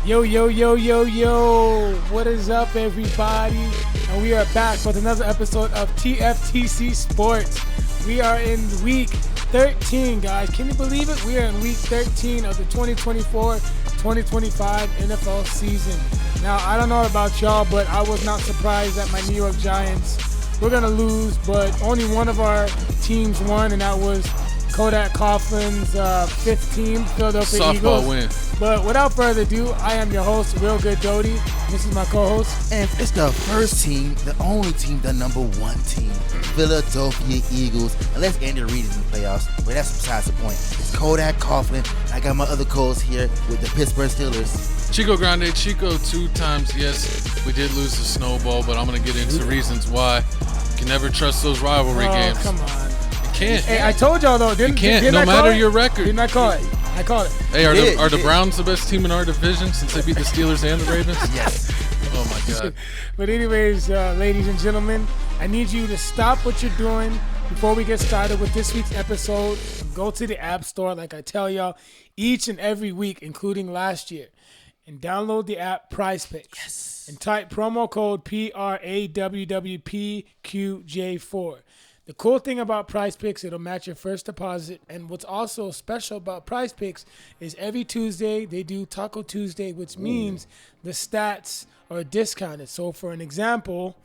Yo, yo, yo, yo, yo. What is up, everybody? And we are back with another episode of TFTC Sports. We are in week 13, guys. Can you believe it? We are in week 13 of the 2024-2025 NFL season. Now, I don't know about y'all, but I was not surprised that my New York Giants were going to lose, but only one of our teams won, and that was Kodak Coughlin's fifth team, Philadelphia Softball Eagles. win. But without further ado, I am your host, Real Good Doty. This is my co-host. And it's the first team, the only team, the number one team, Philadelphia Eagles. Unless Andy Reid is in the playoffs, but that's besides the point. It's Kodak Coughlin. I got my other co-host here with the Pittsburgh Steelers. Chico Grande, Chico 2 times. Yes, we did lose the snowball, but I'm going to get into reasons why. You can never trust those rivalry games. Come on. You can't. Hey, I told y'all, though. You can't, no matter your record. Didn't I call it? I called it. Hey, are the Browns the best team in our division since they beat the Steelers and the Ravens? Yes. Oh, my God. But anyways, ladies and gentlemen, I need you to stop what you're doing before we get started with this week's episode. Go to the App Store, like I tell y'all, each and every week, including last year, and download the app Prize Picks. Yes. And type promo code PRAWWPQJ4. The cool thing about Prize Picks, it'll match your first deposit. And what's also special about Prize Picks is every Tuesday they do Taco Tuesday, which means the stats are discounted. So for an example,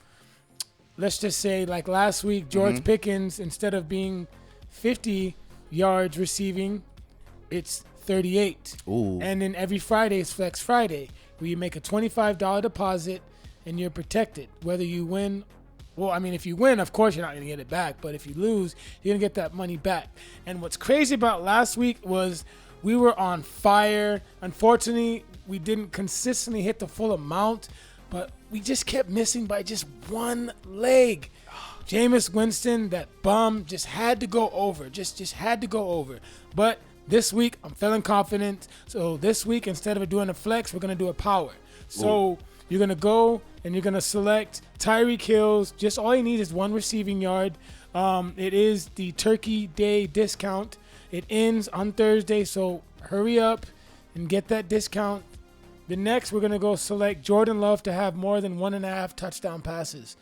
let's just say like last week, George Pickens, instead of being 50 yards receiving, it's 38. Ooh. And then every Friday is Flex Friday, where you make a $25 deposit and you're protected. Whether you win, well, I mean, if you win, of course, you're not going to get it back. But if you lose, you're going to get that money back. And what's crazy about last week was we were on fire. Unfortunately, we didn't consistently hit the full amount, but we just kept missing by just one leg. Jameis Winston, that bum, just had to go over. Just had to go over. But this week, I'm feeling confident. So this week, instead of doing a flex, we're going to do a power. So you're going to go and you're going to select Tyreek Hill. Just all you need is one receiving yard. It is the Turkey Day discount. It ends on Thursday, so hurry up and get that discount. The next, we're going to go select Jordan Love to have more than 1.5 touchdown passes.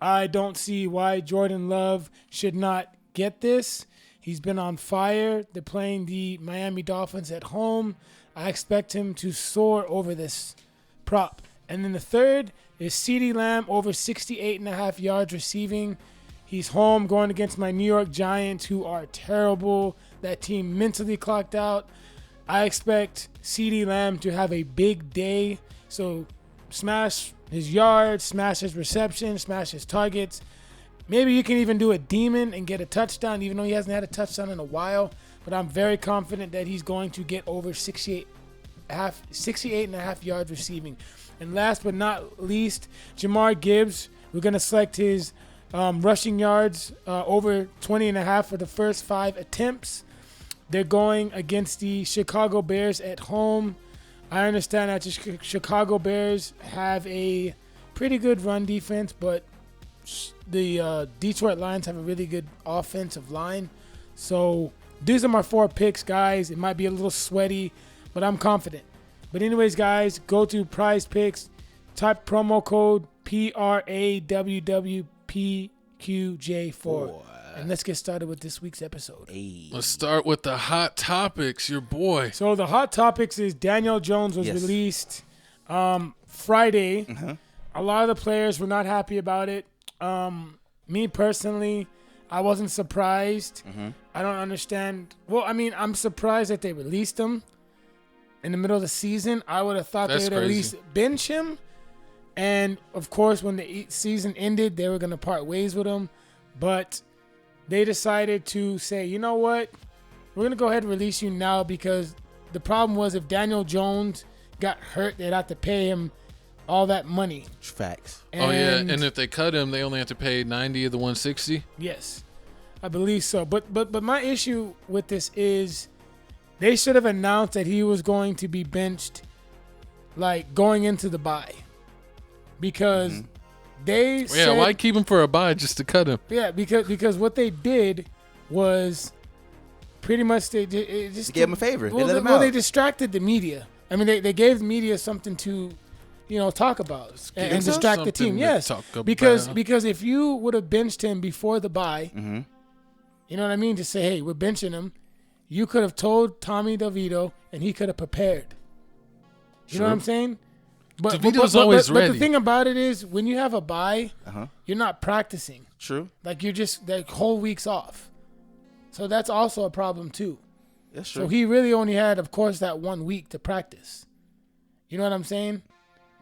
I don't see why Jordan Love should not get this. He's been on fire. They're playing the Miami Dolphins at home. I expect him to soar over this prop. And then the third is CeeDee Lamb over 68.5 yards receiving. He's home going against my New York Giants, who are terrible. That team mentally clocked out. I expect CeeDee Lamb to have a big day. So smash his yards, smash his reception, smash his targets. Maybe you can even do a demon and get a touchdown, even though he hasn't had a touchdown in a while. But I'm very confident that he's going to get over 68.5 yards receiving. And last but not least, Jamar Gibbs. We're going to select his rushing yards over 20.5 for the first 5 attempts. They're going against the Chicago Bears at home. I understand that the Chicago Bears have a pretty good run defense, but the Detroit Lions have a really good offensive line. So these are my 4 picks, guys. It might be a little sweaty, but I'm confident. But anyways, guys, go to Prize Picks, type promo code PRAWWPQJ4. And let's get started with this week's episode. Hey. Let's start with the hot topics, your boy. So the hot topics is Daniel Jones was released Friday. A lot of the players were not happy about it. Me personally, I wasn't surprised. I don't understand. Well, I mean, I'm surprised that they released him in the middle of the season. I would have thought they would at least bench him. And, of course, when the season ended, they were going to part ways with him. But they decided to say, you know what? We're going to go ahead and release you now, because the problem was if Daniel Jones got hurt, they'd have to pay him all that money. Facts. And if they cut him, they only have to pay 90 of the 160? Yes, I believe so. But my issue with this is they should have announced that he was going to be benched, like, going into the bye. Because they said, why keep him for a bye just to cut him? Yeah, because what they did was pretty much they just gave him a favor. Well, they distracted the media. I mean, they gave the media something to, talk about and distract the team. Something to Yes, talk about. because if you would have benched him before the bye, you know what I mean, to say, hey, we're benching him, you could have told Tommy DeVito and he could have prepared. You know what I'm saying? But always ready. But the thing about it is, when you have a bye, you're not practicing. True. Like you're just whole weeks off. So that's also a problem too. That's true. So he really only had, of course, that 1 week to practice. You know what I'm saying?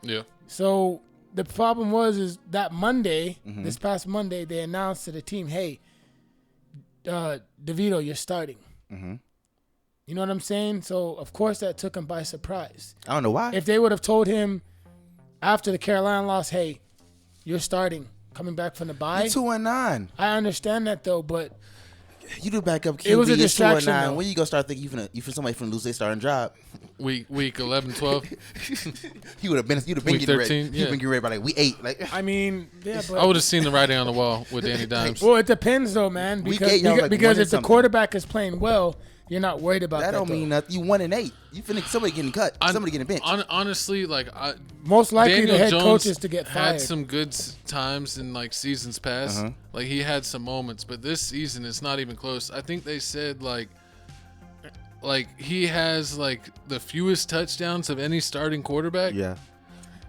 Yeah. So the problem is that Monday, this past Monday, they announced to the team, hey, DeVito, you're starting. You know what I'm saying? So, of course, that took him by surprise. I don't know why. If they would have told him after the Carolina loss, hey, you're starting, coming back from the bye. 2-9. I understand that, though, but you do backup QB. it was a distraction, 2-9. though. When you gonna start thinking you for somebody finna lose their starting job? Week 11, 12. You'd have been Week getting 13, ready. yeah. You'd been getting ready by like week 8. Like I mean, yeah, but I would have seen the writing on the wall with Danny Dimes. well, it depends, though, man. Week Because, 8, y'all like because 1 if the something. quarterback is playing well, you're not worried about that. that don't though. mean nothing. You 1-8. You finna somebody getting cut. Somebody getting benched. Honestly, like Most likely, Daniel the head Jones coach is to get fired. had some good times in like seasons past. Like he had some moments, but this season it's not even close. I think they said like he has like the fewest touchdowns of any starting quarterback. Yeah.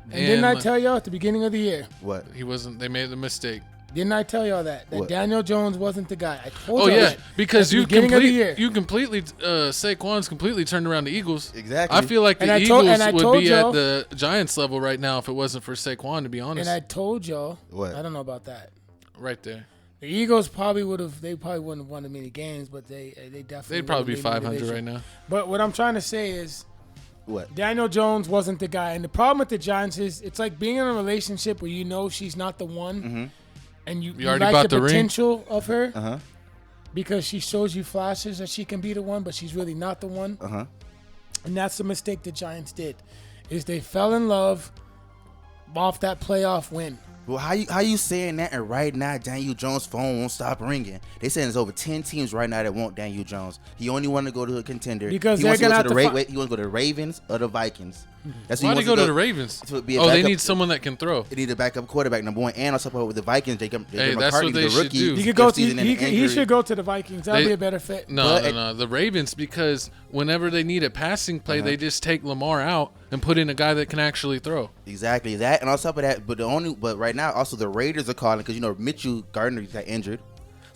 and didn't I tell y'all at the beginning of the year? What? He wasn't. They made the mistake. Didn't I tell y'all that What? Daniel Jones wasn't the guy? I told Oh y'all yeah, that because at the beginning of the year. you completely Saquon's completely turned around the Eagles. Exactly. I feel like the And I Eagles would told be y'all- at the Giants level right now if it wasn't for Saquon. To be honest, And I told y'all. What? I don't know about that. right there, The Eagles probably would have. They probably wouldn't have won many games, but they definitely. they'd probably be would've made the 500 division. right now. But what I'm trying to say is, What? Daniel Jones wasn't the guy, and the problem with the Giants is it's like being in a relationship where you know she's not the one, and you already like bought the the ring? potential of her Uh-huh. because she shows you flashes that she can be the one, but she's really not the one. Uh-huh. And that's the mistake the Giants did, is they fell in love off that playoff win. Well, how you saying that? And right now, Daniel Jones' phone won't stop ringing. They saying there's over 10 teams right now that want Daniel Jones. He only want to go to a contender. Because he they're wants to gonna go have to to the he wants to go to the Ravens or the Vikings. That's Why'd who he he go wants to the Ravens? to be a Oh, they backup. need someone that can throw. They need a backup quarterback, number one, and also with the Vikings. They Hey, that's McCartney, what they the should rookie. do. He could go. this season in He injury. should go to the Vikings. That'd They- be a better fit. No, But- no. The Ravens, because whenever they need a passing play, they just take Lamar out and put in a guy that can actually throw. Exactly that, and on top of that, but right now also the Raiders are calling because Mitchell Gardner got injured.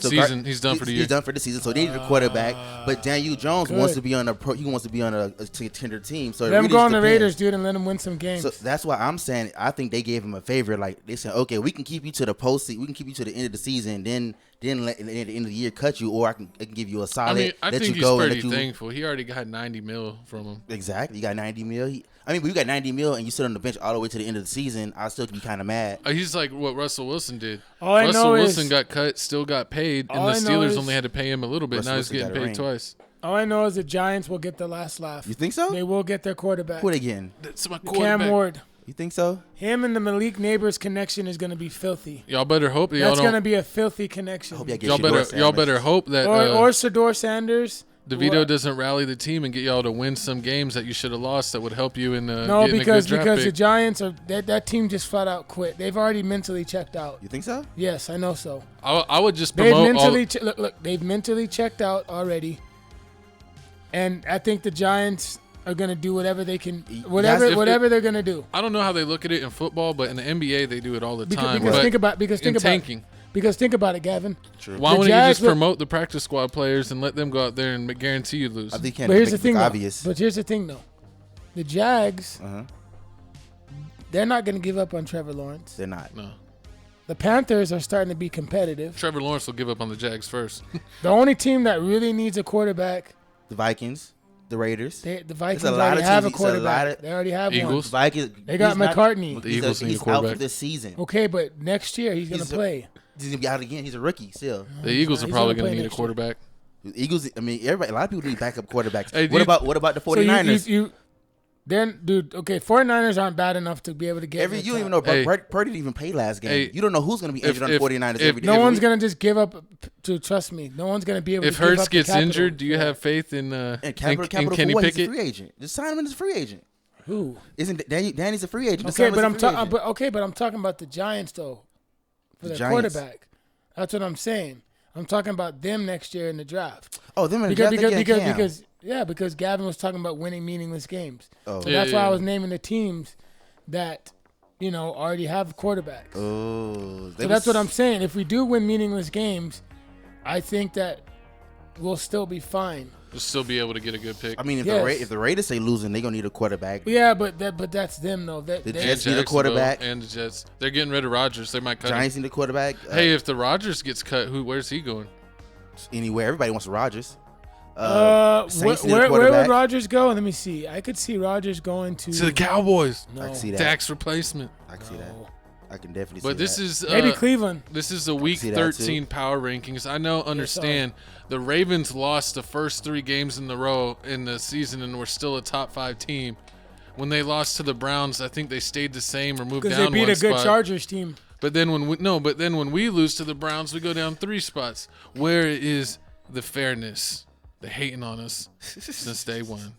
He's done for the year. He's done for the season, so they need a quarterback. But Daniel Jones wants good. to be on he wants to be on a contender team. So it Let him really go on just the depends. Raiders, dude, and let him win some games. So that's why I'm saying I think they gave him a favor. Like they said, okay, we can keep you to the postseason, we can keep you to the end of the season, then let at the end of the year cut you, or I can give you a solid. I let think you he's go and pretty let you, thankful. He already got 90 mil from him. Exactly, you got 90 mil. But you got 90 mil and you sit on the bench all the way to the end of the season. I'll still be kind of mad. He's like what Russell Wilson did. All I Russell know Wilson is- got cut, still got paid, and All the I know Steelers is- only had to pay him a little bit. Russell Now he's Wilson getting got a paid ring. twice. All I know is the Giants will get the last laugh. You think so? They will get their quarterback. Who again? That's my Cam quarterback. Ward. You think so? Him and the Malik Neighbors connection is going to be filthy. Y'all better hope that y'all That's going to don't. be a filthy connection. Hope y'all get Y'all better sandwiches. hope that or Shedeur Sanders. DeVito Or- doesn't rally the team and get y'all to win some games that you should have lost that would help you in No, getting because a good draft the pick. Giants are that team just flat out quit. They've already mentally checked out. You think so? Yes, I know so. I would just They've promote all. mentally look. They've mentally checked out already, and I think the Giants are going to do whatever they can, whatever they're going to do. I don't know how they look at it in football, but in the NBA they do it all the time. Because but think about tanking. it. Because think about it, Gavin. True. Why The wouldn't you Jags just look- promote the practice squad players and let them go out there and guarantee you lose? I think can't But here's the make it thing, look though. obvious. But here's the thing, though. The Jags, Uh-huh. they're not going to give up on Trevor Lawrence. They're not. No. The Panthers are starting to be competitive. Trevor Lawrence will give up on the Jags first. The only team that really needs a quarterback, The Vikings, the Raiders, the Vikings a lot already of have a teams. It's a lot quarterback. of- They already have Eagles. the Vikings. They got he's not- McCartney. The Eagles need a he's out quarterback. for this season. one. Okay, but next year he's going to He's a- play. He's gonna be out again. He's a rookie still. The Eagles are He's probably gonna going to play need a next year. quarterback. The Eagles. I mean, everybody. A lot of people need backup quarterbacks. Hey, what about the 49ers? Then, dude, okay, 49ers aren't bad enough to be able to get You don't even know. Hey. Purdy didn't even play last game. Hey. You don't know who's gonna be injured on the 49ers. every No every one's week. going to just give up to trust me. No one's going to be able If to give Hurts up the gets capital injured, do you for have faith in And capital Kenny for what? He's a Pickett? free agent. Just sign him as a free agent. Who? Isn't Danny's a free agent? Okay, but I'm talking about the Giants though. For the quarterback. That's what I'm saying. I'm talking about them next year in the draft. Oh, them in the draft because Gavin was talking about winning meaningless games. Oh, so that's why I was naming the teams that already have quarterbacks. Oh, so that's what I'm saying. If we do win meaningless games, I think that we'll still be fine. We'll still be able to get a good pick. I mean, if the Raiders say losing, they're gonna need a quarterback. Yeah, but that's them though. The Jets need a quarterback, and the Jets. They're getting rid of Rodgers. They might cut Giants him. need a quarterback. Hey, if the Rodgers gets cut, where's he going? Anywhere. Everybody wants Rodgers. Where would Rodgers go? Let me see. I could see Rodgers going to the Cowboys. No. I can see that. Dak's replacement. I can see that. I can definitely see that. But this is maybe Cleveland. This is the Week 13 power rankings. I understand the Ravens lost the first 3 games in a row in the season and were still a top 5 team. When they lost to the Browns, I think they stayed the same or moved down one spot. Because they beat a good Chargers team. But then when we lose to the Browns, we go down 3 spots. Where is the fairness? They're hating on us since day one.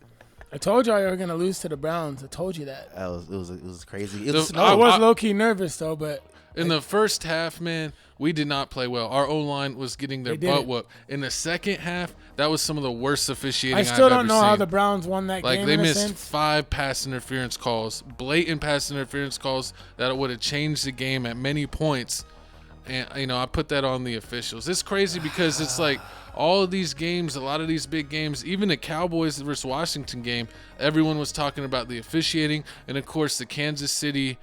I told y'all you were gonna lose to the Browns. I told you that. It was crazy. I was low key nervous though, but in the first half, man, we did not play well. Our O-line was getting their butt whooped. In the second half, that was some of the worst officiating I've ever seen. I still don't know how the Browns won that game. Like they missed 5 pass interference calls, blatant pass interference calls that would have changed the game at many points. And I put that on the officials. It's crazy because it's like all of these games, a lot of these big games, even the Cowboys versus Washington game, everyone was talking about the officiating, and of course the Kansas City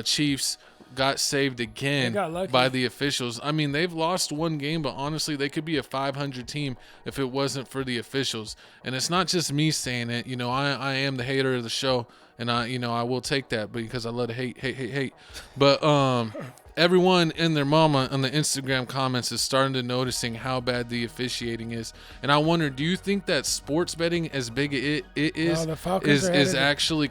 Chiefs got saved again by the officials. I mean, they've lost 1 game, but honestly, they could be a 500 team if it wasn't for the officials. And it's not just me saying it. I am the hater of the show, and I will take that because I love to hate. But everyone and their mama on the Instagram comments is starting to noticing how bad the officiating is. And I wonder, do you think that sports betting, as big as it is actually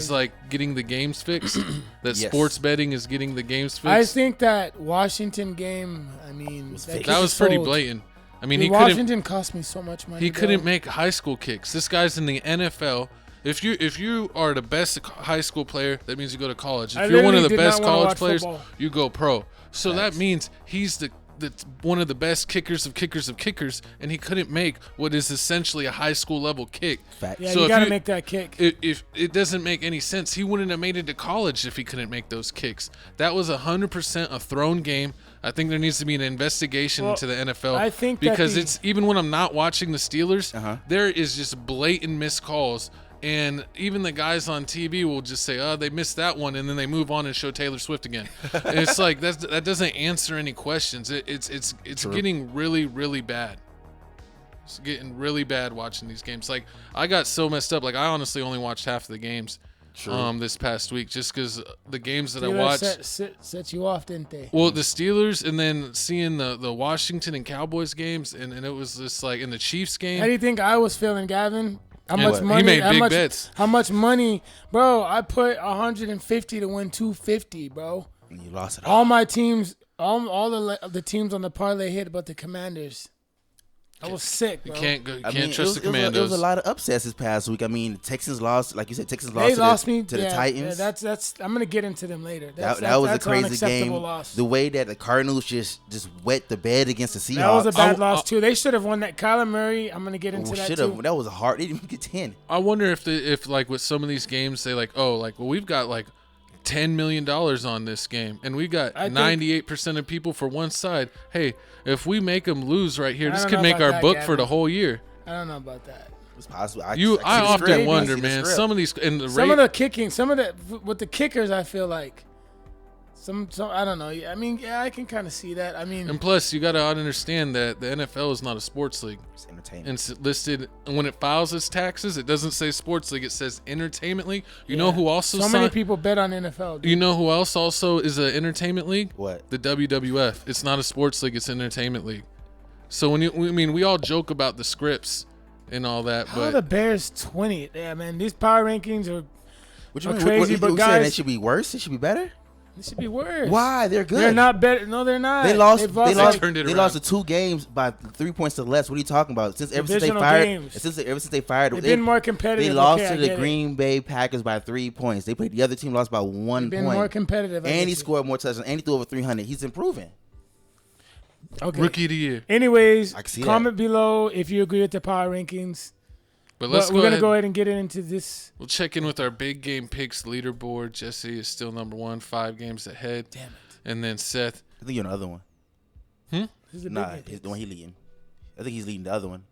like getting the games fixed? That sports betting is getting the games fixed? I think that Washington game, that was pretty blatant. I mean, Washington cost me so much money. He couldn't make high school kicks. This guy's in the NFL. If you are the best high school player, that means you go to college. If you're one of the best college players, you go pro. So that means he's the one of the best kickers, and he couldn't make what is essentially a high school level kick. Fact. Yeah, so you got to make that kick. If it doesn't make any sense, he wouldn't have made it to college if he couldn't make those kicks. That was 100% a thrown game. I think there needs to be an investigation into the NFL. I think because it's even when I'm not watching the Steelers, there is just blatant missed calls. And even the guys on TV will just say, "Oh, they missed that one," and then they move on and show Taylor Swift again. And it's like that doesn't answer any questions. It's getting really, really bad. It's getting really bad watching these games. Like I got so messed up. Like I honestly only watched half of the games this past week just because the games that I watched set you off, didn't they? Well, the Steelers, and then seeing the Washington and Cowboys games, and it was just like in the Chiefs game. How do you think I was feeling, Gavin? How much money? He made big bets. How much money, bro? I put 150 to win 250, bro. And you lost it all. My teams, all the teams on the parlay hit, but the Commanders. I was sick, bro. You can't trust the Commandos. There was a lot of upsets this past week. I mean, Texans lost, like you said, to the Titans. Yeah, that's. I'm gonna get into them later. That was a crazy game. Loss. The way that the Cardinals just wet the bed against the Seahawks. That was a bad loss too. They should have won that. Kyler Murray. I'm gonna get into that too. That was a hard. They didn't even get 10. I wonder if like with some of these games, they we've got like $10 million on this game, and we got 98% of people for one side. Hey, if we make them lose right here, this could make our book for the whole year. I don't know about that. It's possible. I often wonder, man. Some of these and some of the kicking, with the kickers, I feel like. Some I don't know. I mean, yeah, I can kind of see that. I mean, and plus, you got to understand that the NFL is not a sports league. It's entertainment. And it's listed when it files its taxes. It doesn't say sports league. It says entertainment league. You know who also? Many people bet on NFL. Dude. You know who else also is an entertainment league? What? The WWF. It's not a sports league. It's an entertainment league. So we all joke about the scripts and all that. How are the Bears 20? Yeah, man. These power rankings are crazy. But guys, saying it should be worse. It should be better. It should be worse. Why? They're good. They're not better. No, they're not. They lost. They've They lost the 2 games by 3 points to less. What are you talking about? Ever since they fired, they've been more competitive. They lost to the Green Bay Packers by 3 points. They played the other team, lost by 1 point. They've been more competitive. And he scored more touchdowns. And he threw over 300. He's improving. Okay. Rookie of the year. Anyways, comment below if you agree with the power rankings. But we're going to go ahead and get into this. We'll check in with our big game picks leaderboard. Jesse is still number 1, 5 games ahead. Damn it. And then Seth. I think you're on the other one. This is the one he leading. I think he's leading the other one.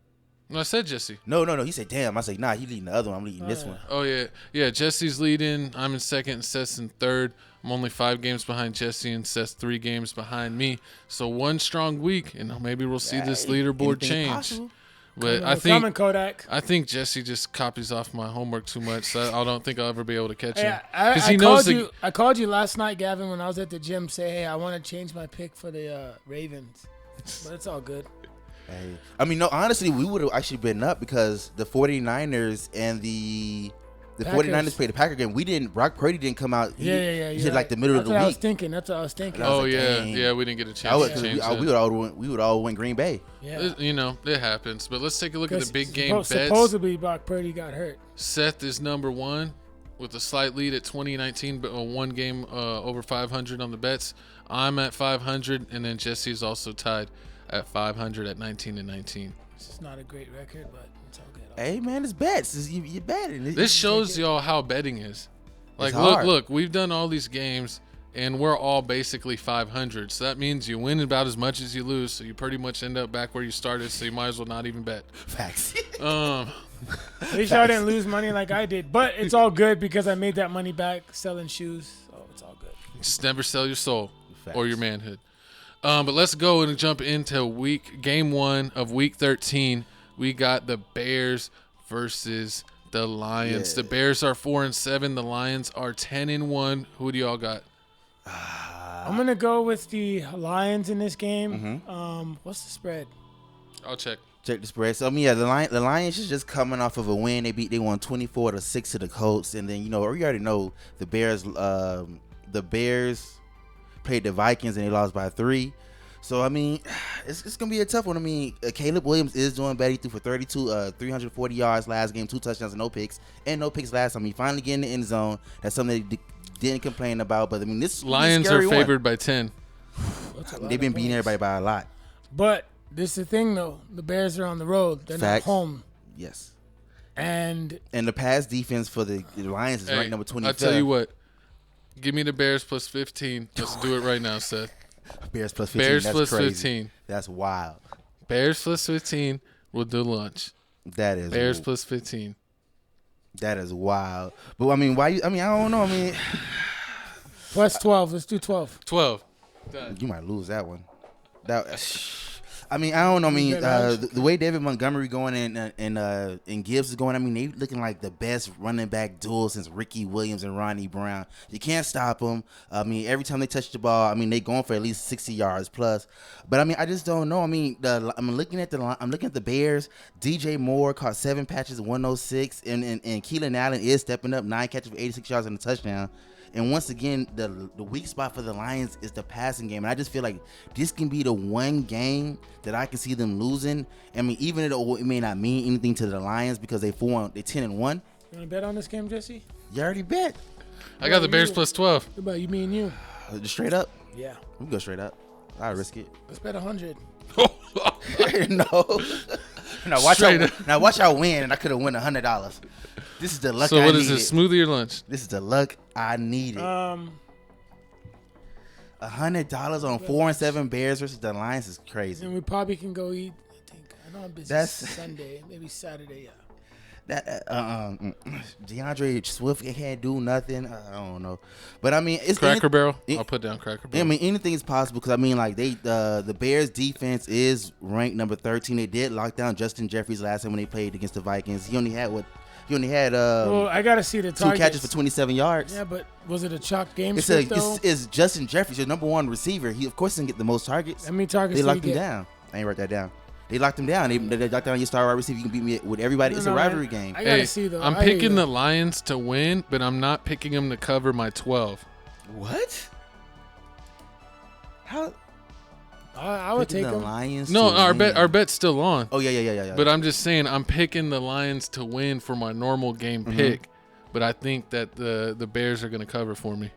No, I said Jesse. No. He said, damn. I said, nah, he leading the other one. I'm leading this one. Oh, yeah. Yeah, Jesse's leading. I'm in second and Seth's in third. I'm only 5 games behind Jesse and Seth's 3 games behind me. So 1 strong week, and maybe we'll see this leaderboard change. Possible. But I think Jesse just copies off my homework too much, so I don't think I'll ever be able to catch him. I called you last night, Gavin, when I was at the gym. Say, hey, I want to change my pick for the Ravens, but it's all good. Hey. I mean, no, honestly, we would have actually been up because the 49ers and the 49ers played the Packer game. Brock Purdy didn't come out. He hit like the middle of the week. That's what I was thinking. Oh, yeah, we didn't get a chance to change that. We would all win Green Bay. Yeah. It happens. But let's take a look at the big game bets. Supposedly, Brock Purdy got hurt. Seth is number 1 with a slight lead at 2019, but 1 game over 500 on the bets. I'm at 500, and then Jesse's also tied at 500 at 19-19. This is not a great record, but it's all good. Hey, man, it's bets. You're betting. This shows y'all how betting is. Like, look, we've done all these games, and we're all basically 500. So that means you win about as much as you lose. So you pretty much end up back where you started. So you might as well not even bet. Facts. At least I didn't lose money like I did. But it's all good because I made that money back selling shoes. So it's all good. Just never sell your soul or your manhood. But let's go and jump into game 1 of week 13. We got the Bears versus the Lions. Yeah. The Bears are 4-7. The Lions are 10-1. Who do y'all got? I'm gonna go with the Lions in this game. Mm-hmm. What's the spread? I'll check. Check the spread. So the Lions is just coming off of a win. They won 24-6 to the Colts, and then we already know the Bears. The Bears played the Vikings and they lost by 3. So, I mean, it's going to be a tough one. I mean, Caleb Williams is doing better. He threw for 340 yards last game, 2 touchdowns and no picks. And no picks last time. He finally get in the end zone. That's something they didn't complain about. But, I mean, this Lions are favored by 10. They've been beating everybody by a lot. But this is the thing, though. The Bears are on the road. They're not home. Yes. And the pass defense for the Lions is ranked number 25. I'll tell you what. Give me the Bears plus 15. Let's do it right now, Seth. Bears plus 15. Bears that's plus crazy. 15. That's wild. Bears plus 15. We'll do lunch. That is Bears plus 15. That is wild. But I mean, I don't know. I mean, plus 12. Let's do 12. 12. Done. You might lose that one. I mean, I don't know. I mean, the way David Montgomery going and Gibbs is going, I mean, they looking like the best running back duo since Ricky Williams and Ronnie Brown. You can't stop them. I mean, every time they touch the ball, I mean, they going for at least 60 yards plus. But I mean, I just don't know. I mean, I'm looking at the Bears. DJ Moore caught 7 catches, 106, and Keelan Allen is stepping up, 9 catches for 86 yards and a touchdown. And once again, the weak spot for the Lions is the passing game. And I just feel like this can be the one game that I can see them losing. I mean, even though it may not mean anything to the Lions because they're 10-1. You want to bet on this game, Jesse? You already bet. I got the Bears plus 12. What about you, me and you? Just straight up? Yeah. We can go straight up. I'll risk it. Let's bet 100. No. Now watch y'all win, and I could have won $100. This is the luck I needed. So what is this, smoothie or lunch? This is the luck I needed. $100 on 4-7 Bears versus the Lions is crazy. And we probably can go eat. I know I'm busy Sunday, maybe Saturday. DeAndre Swift can't do nothing. I don't know, but I mean, it's Cracker Barrel. I'll put down Cracker Barrel. I mean, anything is possible because I mean, like the Bears defense is ranked number 13. They did lock down Justin Jeffries last time when they played against the Vikings. He only had well, I gotta see the targets. 2 catches for 27 yards. Yeah, but was it a chalk game? It's Justin Jeffries, your number 1 receiver. He of course didn't get the most targets. How many targets they locked him down? I ain't write that down. They locked him down. They locked down your star wide receiver. You can beat me with everybody. It's a rivalry game. I gotta see though. I'm picking the Lions to win, but I'm not picking them to cover my 12. What? How? I would take the them. Lions. No, to our win. bet's still on. Oh yeah. But I'm just saying, I'm picking the Lions to win for my normal game pick. But I think that the Bears are going to cover for me.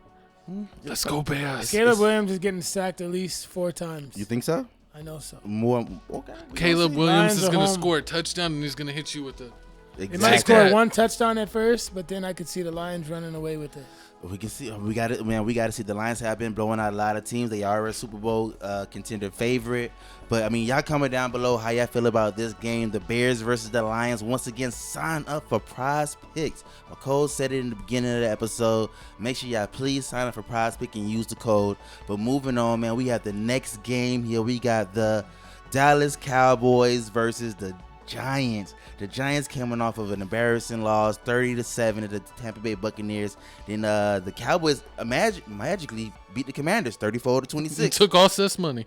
Let's go Bears. Caleb Williams is getting sacked at least 4 times. You think so? I know so. More. Okay. Caleb Williams Lions is are going to home. score a touchdown, and he's going to hit you with the. They might Take score that. 1 touchdown at first, but then I could see the Lions running away with it. We can see. We got it, man. We got to see. The Lions have been blowing out a lot of teams. They are a Super Bowl contender favorite. But I mean, y'all comment down below how y'all feel about this game, the Bears versus the Lions. Once again, sign up for Prize Picks. My code said it in the beginning of the episode. Make sure y'all please sign up for Prize Pick and use the code. But moving on, man, we have the next game here. We got the Dallas Cowboys versus the Giants. The Giants coming off of an embarrassing loss, 30-7 to the Tampa Bay Buccaneers. Then the Cowboys magically beat the Commanders, 34-26. Took all Seth's money.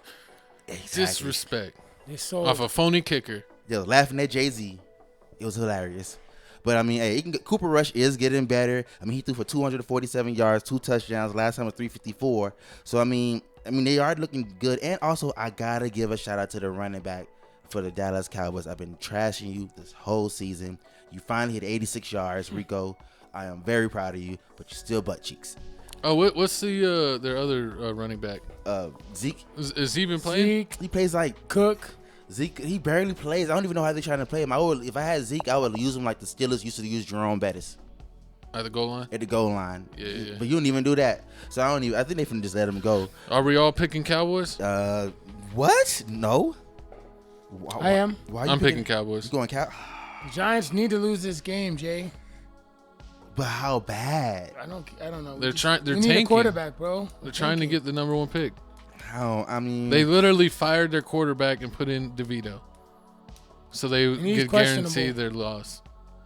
Exactly. Disrespect. They sold. Off a phony kicker. They was laughing at Jay-Z. It was hilarious. But I mean, hey, Cooper Rush is getting better. I mean, he threw for 247 yards, 2 touchdowns. Last time was 354. So I mean, they are looking good. And also, I gotta give a shout out to the running back for the Dallas Cowboys. I've been trashing you this whole season. You finally hit 86 yards, Rico. I am very proud of you, but you're still butt cheeks. Oh, what's their other running back? Zeke. Is he been playing? Zeke, He plays like Cook. Zeke. He barely plays. I don't even know how they're trying to play him. If I had Zeke, I would use him like the Steelers used to use Jerome Bettis At the goal line? at the goal line. Yeah. But you don't even do that. So I think they finna just let him go. Are we all picking Cowboys? What? No. I am. Why are you I'm picking Cowboys. You going Cow? The Giants need to lose this game, Jay. But how bad? I don't know. They're We need tanking. a quarterback, bro. They're trying to get the number 1 pick. How? I mean, They literally fired their quarterback and put in DeVito. So they he's could questionable. guarantee their loss.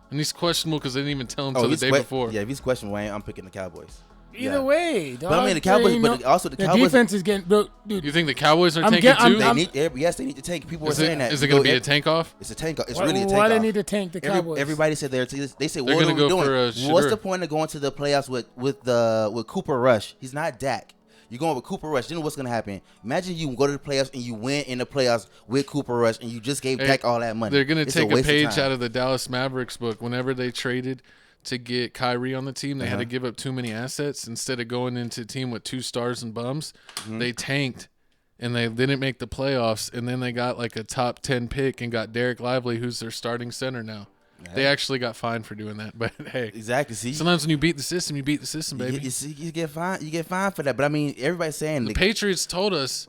And he's questionable because they didn't even tell him oh, till the he's day before. Yeah, if he's questionable, I'm picking the Cowboys. Either way, dog. But I mean, the Cowboys. You But know, also the the Cowboys. defense is getting, bro, dude. You think the Cowboys are I'm tanking get- I'm- too? They I'm- need. Yes, they need to tank. People were Is saying that. it going to be a tank off? It's a tank. It's Why, really a tank. why they off. need to tank the Cowboys? Everybody said they say, They're what gonna are we go doing? for, What's Shedeur. the point of going to the playoffs with Cooper Rush? He's not Dak. You're going with Cooper Rush. Then what's gonna happen? Imagine you go to the playoffs and you win in the playoffs with Cooper Rush and you just gave Dak all that money. They're going to It's take a waste of page time. out of the Dallas Mavericks book. Whenever they traded to get Kyrie on the team, they had to give up too many assets. Instead of going into a team with 2 stars and bums, they tanked and they didn't make the playoffs. And then they got like a top 10 pick and got Derek Lively, who's their starting center now. Yeah. They actually got fined for doing that. But hey, Exactly. See, sometimes when you beat the system, you beat the system, baby. you get fined. You get fined for that. But I mean, everybody's saying The Patriots told us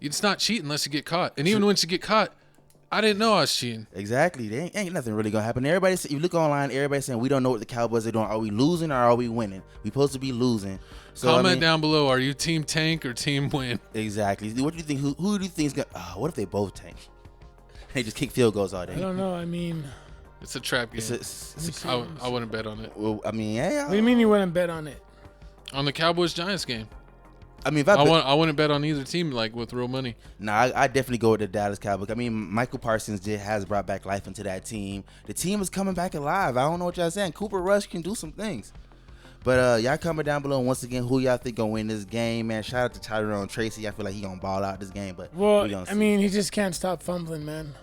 it's not cheating unless you get caught. And even once you get caught, I didn't know I was cheating. exactly. There ain't nothing really gonna happen. Everybody, you look online. Everybody's saying we don't know what the Cowboys are doing. Are we losing or are we winning? We supposed to be losing. So Comment I mean, down below. Are you team tank or team win? Exactly. What do you think? Who do you think is gonna? What if they both tank? They just kick field goals all day. I don't know. I mean, It's a trap game. I wouldn't bet on it. Well, I mean, yeah. what do you mean you wouldn't bet on it? On the Cowboys-Giants game. I mean, if I wouldn't bet on either team like with real money. I definitely go with the Dallas Cowboys. I mean, Michael Parsons has brought back life into that team. The team is coming back alive. I don't know what y'all saying. Cooper Rush can do some things. But y'all comment down below once again who y'all think gonna win this game, man. Shout out to Tyrone Tracy. I feel like he gonna ball out this game. But Well, I mean, he just can't stop fumbling, man.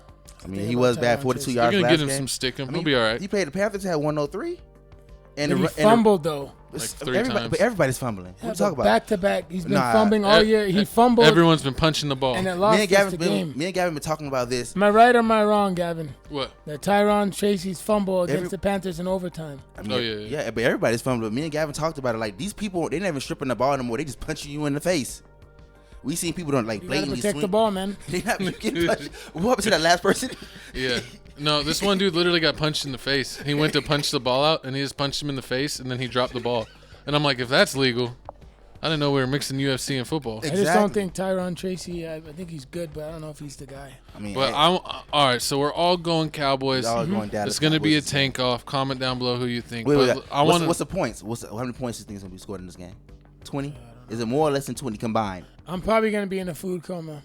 I mean, he was bad, 42 You're yards gonna last get him game. some stickum. I mean, He'll be all right. He played the Panthers had 103. And he fumbled though. Like 3 times. But everybody's fumbling. What Yeah, you talk about? Back to back, he's been Nah, fumbling all year. He fumbled, Everyone's been punching the ball. and it Me lost and us Gavin the game. been talking about this. Am I right or am I wrong, Gavin? What? That Tyron Tracy's fumble against the Panthers in overtime. I mean, Oh, yeah. yeah, but everybody's fumbling. Me and Gavin talked about it. Like these people, they not even stripping the ball anymore. They just punching you in the face. We seen people don't like You gotta blatantly protect swing. the ball, man. They not getting punched. What happened to that last person? Yeah. No, this one dude literally got punched in the face. He went to punch the ball out, and he just punched him in the face, and then he dropped the ball. And I'm like, if that's legal, I didn't know we were mixing UFC and football. I just don't think Tyron Tracy. I think he's good, but I don't know if he's the guy. I mean, But all right, so we're all going Cowboys. We're all going Dallas It's going to be a Cowboys. tank off. Comment down below who you think. wait, But I want what's the points? How many points do you think is gonna be scored in this game? 20? Is it more or less than 20 combined? I'm probably gonna be in a food coma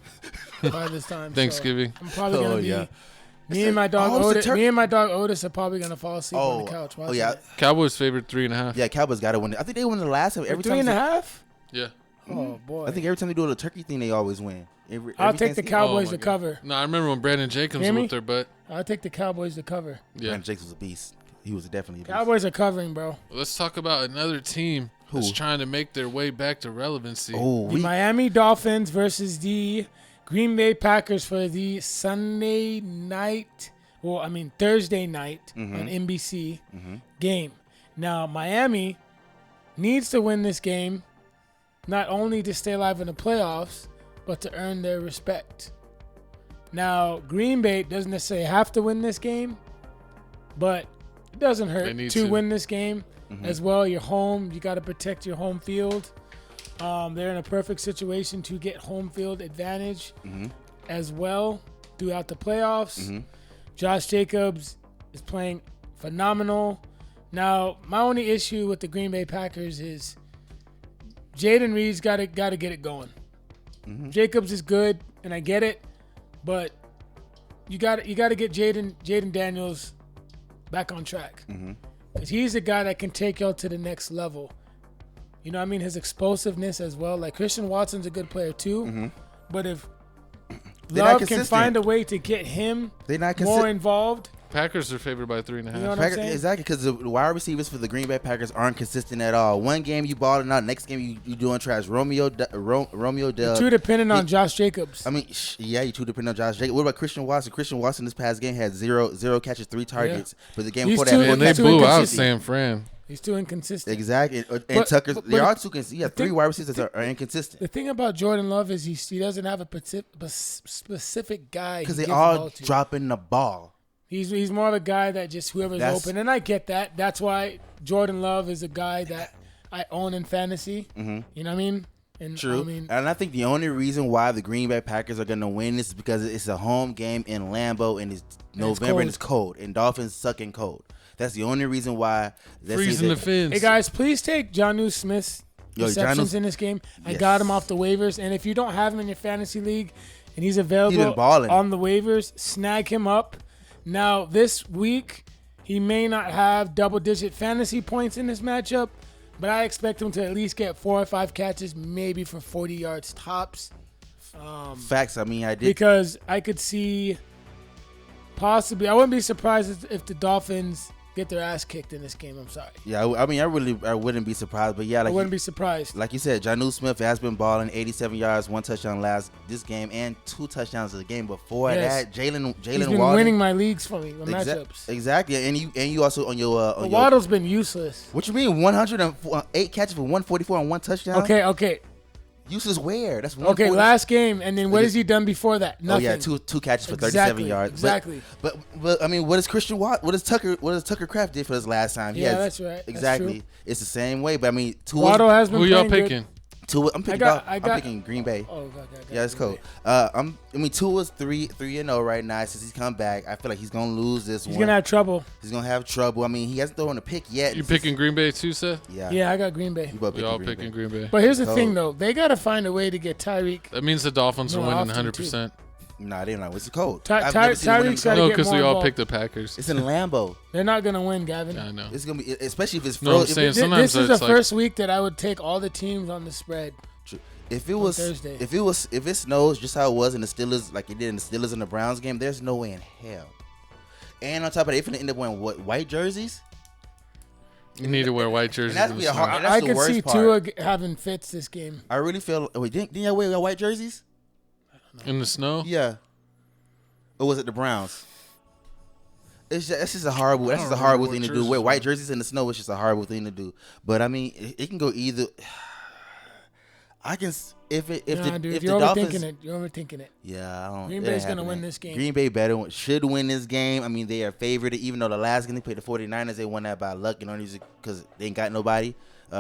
by this time. so Thanksgiving. I'm probably Oh, gonna be. yeah. Me and my dog Oh, it's a Otis. Me and my dog Otis are probably gonna fall asleep on Oh, the couch. oh yeah, Cowboys favored 3.5. yeah. Cowboys got to win. I think they won the last time. Every Three time. and a half. Yeah. Oh boy. I think every time they do the turkey thing, they always win. I'll take the Cowboys Oh, to my cover. No, I remember when Brandon Jacobs Hear me? whooped their butt. I'll take the Cowboys to cover. Yeah. Brandon Jakes was a beast. He was definitely a beast. Cowboys are covering, bro. Let's talk about another team that's Who? trying to make their way back to relevancy. Oh, The Miami Dolphins versus the Green Bay Packers for the Thursday night on NBC game. Now, Miami needs to win this game, not only to stay alive in the playoffs, but to earn their respect. Now, Green Bay doesn't necessarily have to win this game, but it doesn't They hurt need to to. win this game as well. You're home. You got to protect your home field. They're in a perfect situation to get home field advantage as well throughout the playoffs. Josh Jacobs is playing phenomenal. Now, my only issue with the Green Bay Packers is Jaden Reed's got to get it going. Jacobs is good, and I get it, but you got to get Jaden Daniels back on track because he's the guy that can take y'all to the next level. You know what I mean? His explosiveness as well. Like Christian Watson's a good player too, but if They're not Love can consistent. find a way to get him They're not more involved. Packers are favored by 3.5. You know what I'm saying? Exactly, because the wide receivers for the Green Bay Packers aren't consistent at all. One game you balling out, next game you doing trash. Romeo Dell. Too dependent on Josh Jacobs. I mean, yeah, you too dependent on Josh Jacobs. What about Christian Watson? Christian Watson this past game had zero catches, 3 targets. But the game He's before too- that, And they too blew out inconsistent. San Fran. He's too inconsistent. exactly. And But- Tucker's, but- there but are two. Yeah, 3 wide receivers that are inconsistent The thing about Jordan Love is he doesn't have a specific guy. because he they gives the all ball to. dropping the ball. He's more of a guy that just whoever's That's- open, and I get that. That's why Jordan Love is a guy that I own in fantasy. You know what I mean? And True. I mean, And I think the only reason why the Green Bay Packers are going to win is because it's a home game in Lambeau and it's November and it's cold. And Dolphins suck in cold. That's the only reason why. Freezing the fins. hey guys, please take Jonnu Smith's receptions in this game. I got him off the waivers, and if you don't have him in your fantasy league and he's available balling. on the waivers, snag him up. Now this week he may not have double-digit fantasy points in this matchup, but I expect him to at least get 4 or 5 catches, maybe for 40 yards tops. Facts. I mean, I did. Because I could see possibly, I wouldn't be surprised if the Dolphins get their ass kicked in this game. I'm sorry. Yeah, I mean, I wouldn't be surprised. But yeah, I like wouldn't be surprised. Like you said, Jonnu Smith has been balling, 87 yards, 1 touchdown this game, and 2 touchdowns the game before Yes. that. Jalen He's been Waddle. winning my leagues for me, my matchups. Exactly, and you also on your But Waddle's been useless. What you mean 108 catches for 144 and 1 touchdown? Okay. Useless where? That's Okay, 140. last game, and then what has he done before that? Oh Nothing. yeah, two catches for 37 Exactly, yards. exactly. But I mean, what does Tucker Kraft did for his last time? Yeah, that's right. That's Exactly. true. It's the same way. But I mean, Waddle has been Who y'all playing picking? I'm picking. I'm picking Green Bay. Oh, God. Yeah, it's cool. I mean, Tua's 3-0 right now since he's come back. I feel like he's gonna lose this one. He's gonna have trouble. He's gonna have trouble. I mean, he hasn't thrown a pick yet. You picking Green Bay too, Seth? Yeah. Yeah, I got Green Bay. We both We all Green picking Bay. Green Bay. But here's the Cold. thing, though. They got to find a way to get Tyreek. That means the Dolphins are No, winning often, 100%. Nah, they're not. It's cold. Tyreek's gotta It's get No, more because we all involved. picked the Packers. in Lambeau. They're not gonna win, Gavin. Yeah, I know. It's gonna be, especially if it's No, I'm frozen. saying sometimes This is the it's like- first week that I would take all the teams on the spread. If it was, Thursday. if it snows just how it was in the Steelers, like it did in the Steelers and the Browns game, there's no way in hell. And on top of that, if they end up wearing white jerseys, You need to wear white jerseys. that's in be the a hard- snow. and that's I the could worst see part. Tua having fits this game. I really feel. Wait, didn't y'all wear white jerseys? In the snow? Yeah. Or was it the Browns? That's just a horrible. That's I just don't a horrible remember thing what to do. jerseys Wear white were. jerseys in the snow is just a horrible thing to do. But I mean, it can go either. I can if Dude, the you're Dolphins. overthinking it. You're overthinking it. Yeah, I don't. Green it Bay's ain't gonna win happening. this game. Green Bay should win this game. I mean, they are favored. Even though the last game they played the 49ers, they won that by luck and only because they ain't got nobody.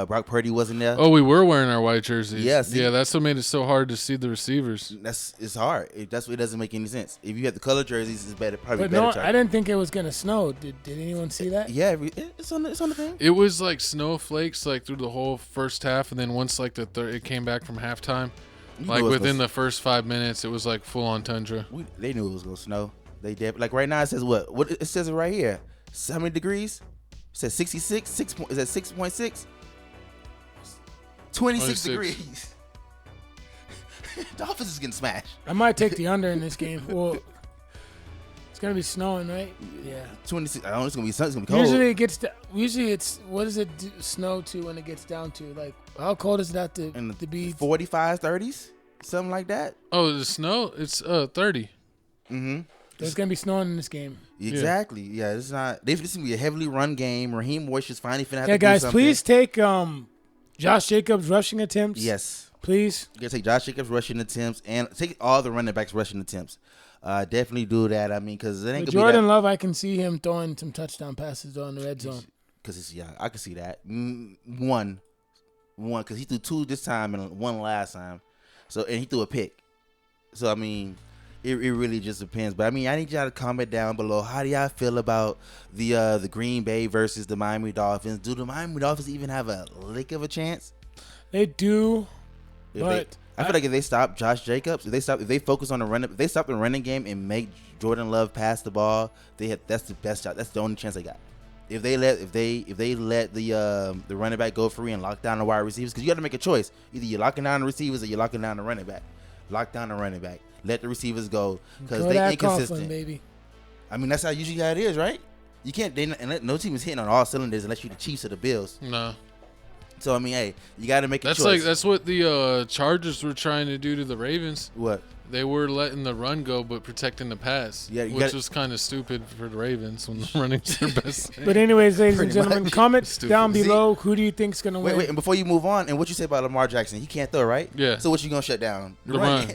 Brock Purdy wasn't there. Oh, we were wearing our white jerseys. Yeah, see- Yeah, that's what made it so hard to see the receivers. It's hard. It doesn't make any sense. If you have the color jerseys, it's better. Probably But better. no, try. I didn't think it was gonna snow. Did anyone see that? Yeah, it's on the thing. It was like snowflakes like through the whole first half, and then once like it came back from halftime, You like knew it was within gonna- the first 5 minutes, it was like full on tundra. They knew it was gonna snow. They did. Like right now, it says what? What it says it right here. How many degrees? It says 66. Is that 6.6? 26 26. degrees. Dolphins is getting smashed. I might take the under in this game. Well, it's gonna be snowing, right? Yeah. 26. I don't know. It's gonna be sun. It's gonna be cold. Usually it's what does it snow to when it gets down to? Like how cold is that to be? 45s, 30s, something like that. Oh, the snow. It's 30. Mm-hmm. There's gonna be snowing in this game. Exactly. Yeah. It's not. This is gonna be a heavily run game. Raheem Moish is finally finna have to Yeah, do guys, something. please take Josh Jacobs rushing attempts. Yes. Please. You gotta take Josh Jacobs rushing attempts and take all the running backs rushing attempts. Definitely do that. I mean, because it ain't gonna Jordan be Love, I can see him throwing some touchdown passes on the red zone. Because it's I can see that. One, because he threw 2 this time and 1 last time. So and he threw a pick. So I mean, it really just depends. But I mean, I need y'all to comment down below. How do y'all feel about the Green Bay versus the Miami Dolphins? Do the Miami Dolphins even have a lick of a chance? They do, but I feel like if they stop Josh Jacobs, if they focus on if they stop the running game and make Jordan Love pass the ball, that's the best shot. That's the only chance they got. If they let the running back go free and lock down the wide receivers, because you got to make a choice. Either you're locking down the receivers or you're locking down the running back. Lock down the running back. Let the receivers go because they inconsistent. Coughlin, baby. I mean, that's how usually how it is, right? You can't. No team is hitting on all cylinders unless you're the Chiefs or the Bills. No. So I mean, hey, you got to make a choice. That's what the Chargers were trying to do to the Ravens. What? They were letting the run go, but protecting the pass, which was kind of stupid for the Ravens when the running's their best thing. But anyways, ladies and gentlemen, comment down Stupid. below who do you think's gonna win. Wait, and before you move on, and what you say about Lamar Jackson? He can't throw, right? Yeah. So what you gonna shut down? The run.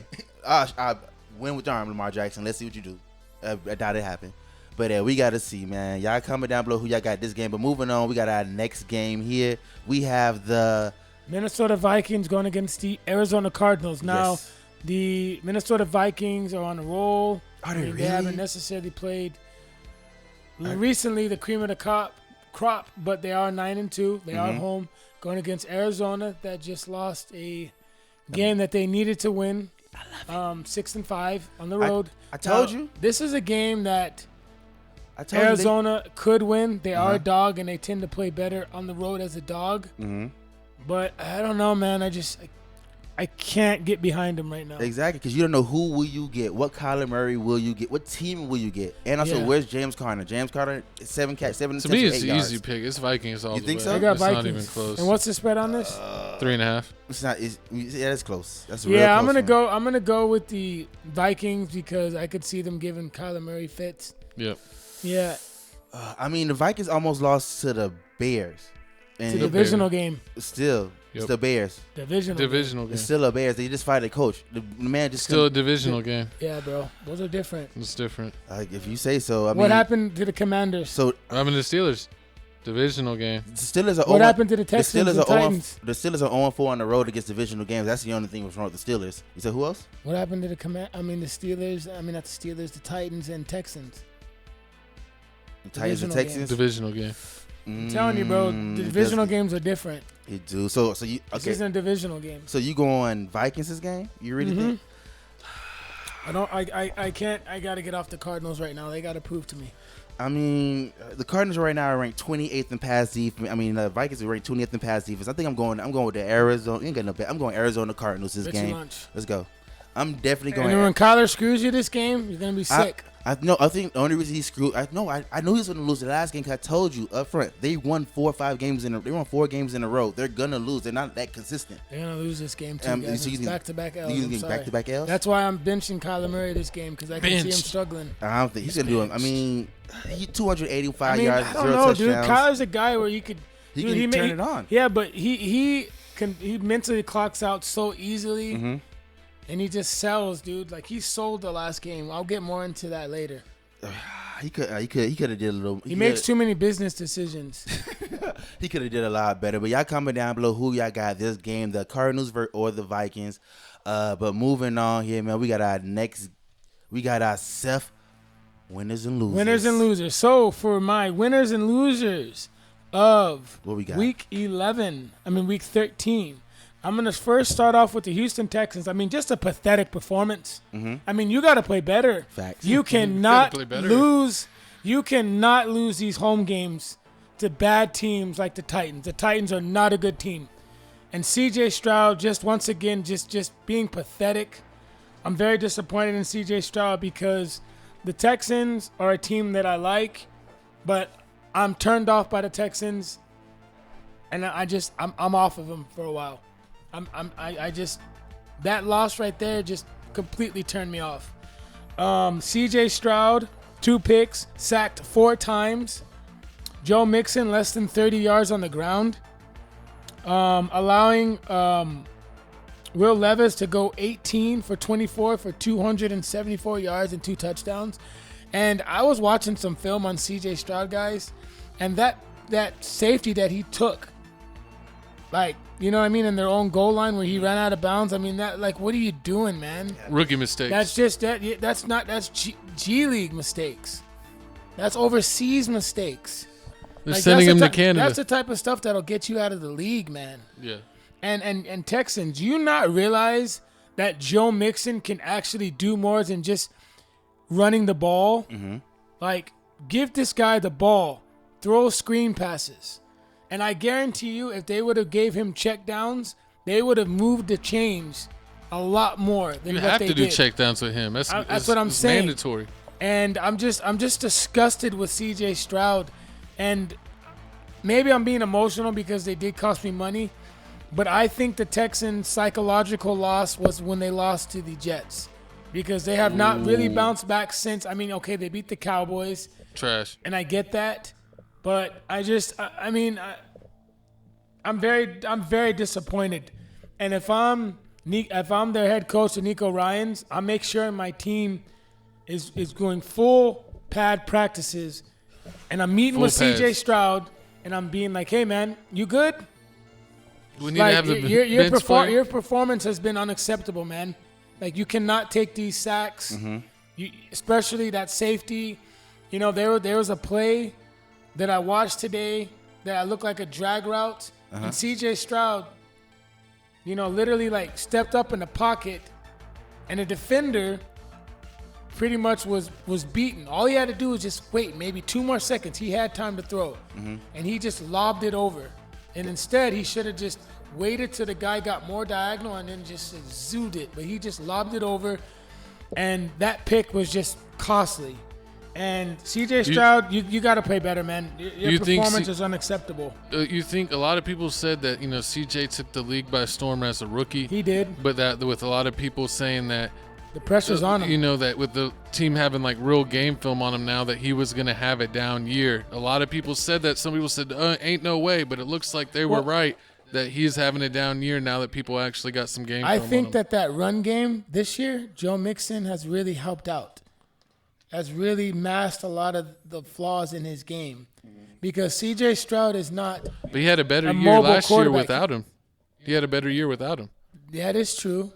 I win with your arm, Lamar Jackson. Let's see what you do. I doubt it happen. But we got to see, man. Y'all comment down below who y'all got this game. But moving on, we got our next game here. We have the Minnesota Vikings going against the Arizona Cardinals. Now, Yes. the Minnesota Vikings are on a roll. Are they They haven't really? necessarily played recently the cream of the crop, but they are 9-2. They are home going against Arizona that just lost a game that they needed to win. 6-5 on the road. I told Now, you. This is a game that I told you. Arizona could win. They are a dog, and they tend to play better on the road as a dog. But I don't know, man. I can't get behind them right now. Exactly, because you don't know who will you get, what Kyler Murray will you get, what team will you get, and also where's James Conner? James Conner, 7 To me, it's an easy pick. It's Vikings all You the think way. so? I got It's Vikings. not even close. And what's the spread on this? 3.5. It's not. That's close. That's a real Yeah, close I'm gonna go with the Vikings because I could see them giving Kyler Murray fits. Yep. Yeah, I mean, the Vikings almost lost to the Bears, it's and a divisional game. still, it's Yep. the Bears. Divisional game. It's still a Bears. They just fired a coach. The man just Still a divisional game. Yeah, bro, those are different. It's different. if you say so. I mean, What happened to the Commanders? So I mean, the Steelers. Divisional game. the Steelers are What happened to the Texans The Steelers and are Titans? The Steelers are 0-4 on the road against divisional games. That's the only thing that's wrong with the Steelers. You said who else? What happened to the the Steelers? I mean, not the Steelers, the Titans and Texans. The Titans and Divisional Texans. Divisional game. I'm telling you, bro, the divisional games are different. You do. So you This okay? isn't a divisional game. So you going Vikings this game? You really think? I can't. I gotta get off the Cardinals right now. They gotta prove to me. I mean, the Cardinals right now are ranked 28th in pass defense. I mean, the Vikings are ranked 20th in pass defense. I think I'm going with the Arizona. You ain't got no bet. I'm going Arizona Cardinals this Bet your game. lunch. Let's go. I'm definitely going. And when Kyler screws you this game, you're gonna be sick. I think the only reason he screwed. I knew he was going to lose the last game. Cause I told you up front they won 4 or 5 games in. They won 4 games in a row. They're gonna lose. They're not that consistent. They're gonna lose this game too, guys. so you It's think- back-to-back L's. You I'm think sorry. back-to-back L's? That's why I'm benching Kyler Murray this game because I can see him Benched. struggling. I don't think he's gonna do it. I mean, he 285 I mean, yards, I don't 0 know, touchdowns. dude. Kyler's a guy where you could. He dude, can may- turn it on. Yeah, but he mentally clocks out so easily, Mm-hmm. and he just sells, dude. Like he sold the last game. I'll get more into that later. He could have did a little. He makes too many business decisions. He could have did a lot better. But y'all comment down below who y'all got this game, the Cardinals or the Vikings. But moving on here, man, we got our Seth winners and losers. Winners and losers. So for my winners and losers of What we got? week 13, I'm going to first start off with the Houston Texans. I mean, just a pathetic performance. I mean, you got to play better. Facts. You cannot play better. lose. You cannot lose these home games to bad teams like the Titans. The Titans are not a good team. And C.J. Stroud just once again just being pathetic. I'm very disappointed in C.J. Stroud because the Texans are a team that I like, but I'm turned off by the Texans, and I'm off of them for a while. That loss right there just completely turned me off. C.J. Stroud, 2 picks, sacked 4 times. Joe Mixon, less than 30 yards on the ground. Allowing Will Levis to go 18 for 24 for 274 yards and 2 touchdowns. And I was watching some film on C.J. Stroud, guys, and that safety that he took, like, you know what I mean, in their own goal line where he ran out of bounds. I mean, that, like, what are you doing, man? Rookie mistakes. That's just that's G League mistakes. That's overseas mistakes. They're sending him to Canada. That's the type of stuff that'll get you out of the league, man. Yeah. And Texans, do you not realize that Joe Mixon can actually do more than just running the ball? Mm-hmm. Like, give this guy the ball, throw screen passes. And I guarantee you, if they would have gave him check downs, they would have moved the chains a lot more than you what have they to did. do check downs with him. That's what I'm saying. Mandatory. And I'm just disgusted with C.J. Stroud. And maybe I'm being emotional because they did cost me money, but I think the Texans' psychological loss was when they lost to the Jets because they have not really bounced back since. I mean, okay, they beat the Cowboys. Trash. And I get that, but I'm very disappointed. And if I'm their head coach, Nico Ryans, I make sure my team is going full pad practices. And I'm meeting with C.J. Stroud, and I'm being like, "Hey, man, you good? We need to have the your performance has been unacceptable, man. Like, you cannot take these sacks, especially that safety. You know, there was a play that I watched today that looked like a drag route, and C.J. Stroud, you know, literally like stepped up in the pocket, and a defender." Pretty much was beaten. All he had to do was just wait maybe 2 more seconds. He had time to throw. And he just lobbed it over. And instead, he should have just waited till the guy got more diagonal and then just zoomed it. But he just lobbed it over. And that pick was just costly. And C.J. Stroud, you got to play better, man. Your performance is unacceptable. You think a lot of people said that, you know, C.J. took the league by storm as a rookie. He did. But that with a lot of people saying that the pressure's on him. You know, that with the team having like real game film on him now, that he was going to have a down year. A lot of people said that. Some people said, ain't no way. But it looks like they were right that he's having a down year now that people actually got some game film I on think him. that run game this year, Joe Mixon has really helped out. Has really masked a lot of the flaws in his game. Because C.J. Stroud is not But he had a better year last year without him. He had a better year without him. That is true.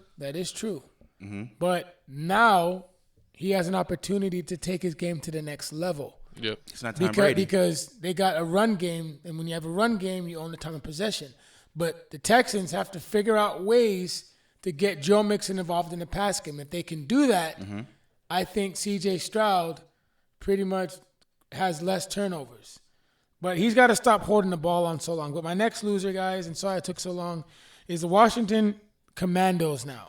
But now he has an opportunity to take his game to the next level. Yep. It's not Tom Brady. Because they got a run game, and when you have a run game, you own the time of possession. But the Texans have to figure out ways to get Joe Mixon involved in the pass game. If they can do that, I think C.J. Stroud pretty much has less turnovers. But he's got to stop holding the ball on so long. But my next loser, guys, and sorry it took so long, is the Washington Commandos now.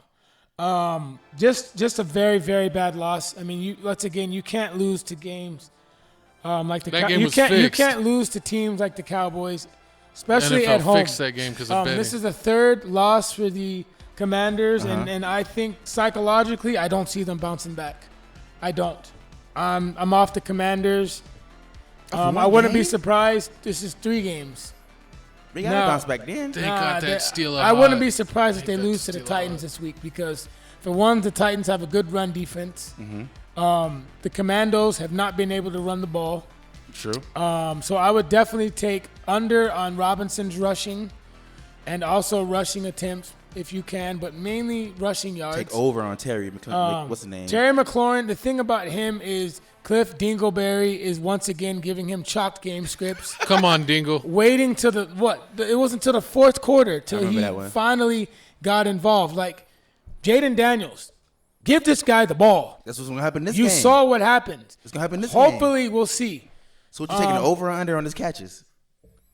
Just a very, very bad loss. I mean, you can't lose to games like the Cowboys. You can't lose to teams like the Cowboys, especially NFL at home. fixed that game because of betting. This is the third loss for the Commanders, and I think psychologically, I don't see them bouncing back. I don't. I'm off the Commanders. I wouldn't be surprised. This is 3 games. They got to bounce back then. They got that steal up. I wouldn't be surprised if they lose to the Titans this week because, for one, the Titans have a good run defense. The Commandos have not been able to run the ball. True. So I would definitely take under on Robinson's rushing and also rushing attempts if you can, but mainly rushing yards. Take over on Terry McLaurin. What's the name? Terry McLaurin, the thing about him is Cliff Dingleberry is once again giving him chalked game scripts. Come on, Dingle. Waiting till it wasn't until the 4th quarter till he finally got involved. Like, Jaden Daniels, give this guy the ball. That's what's going to happen this game. You saw what happened. It's going to happen this game. Hopefully, we'll see. So what you taking over or under on his catches?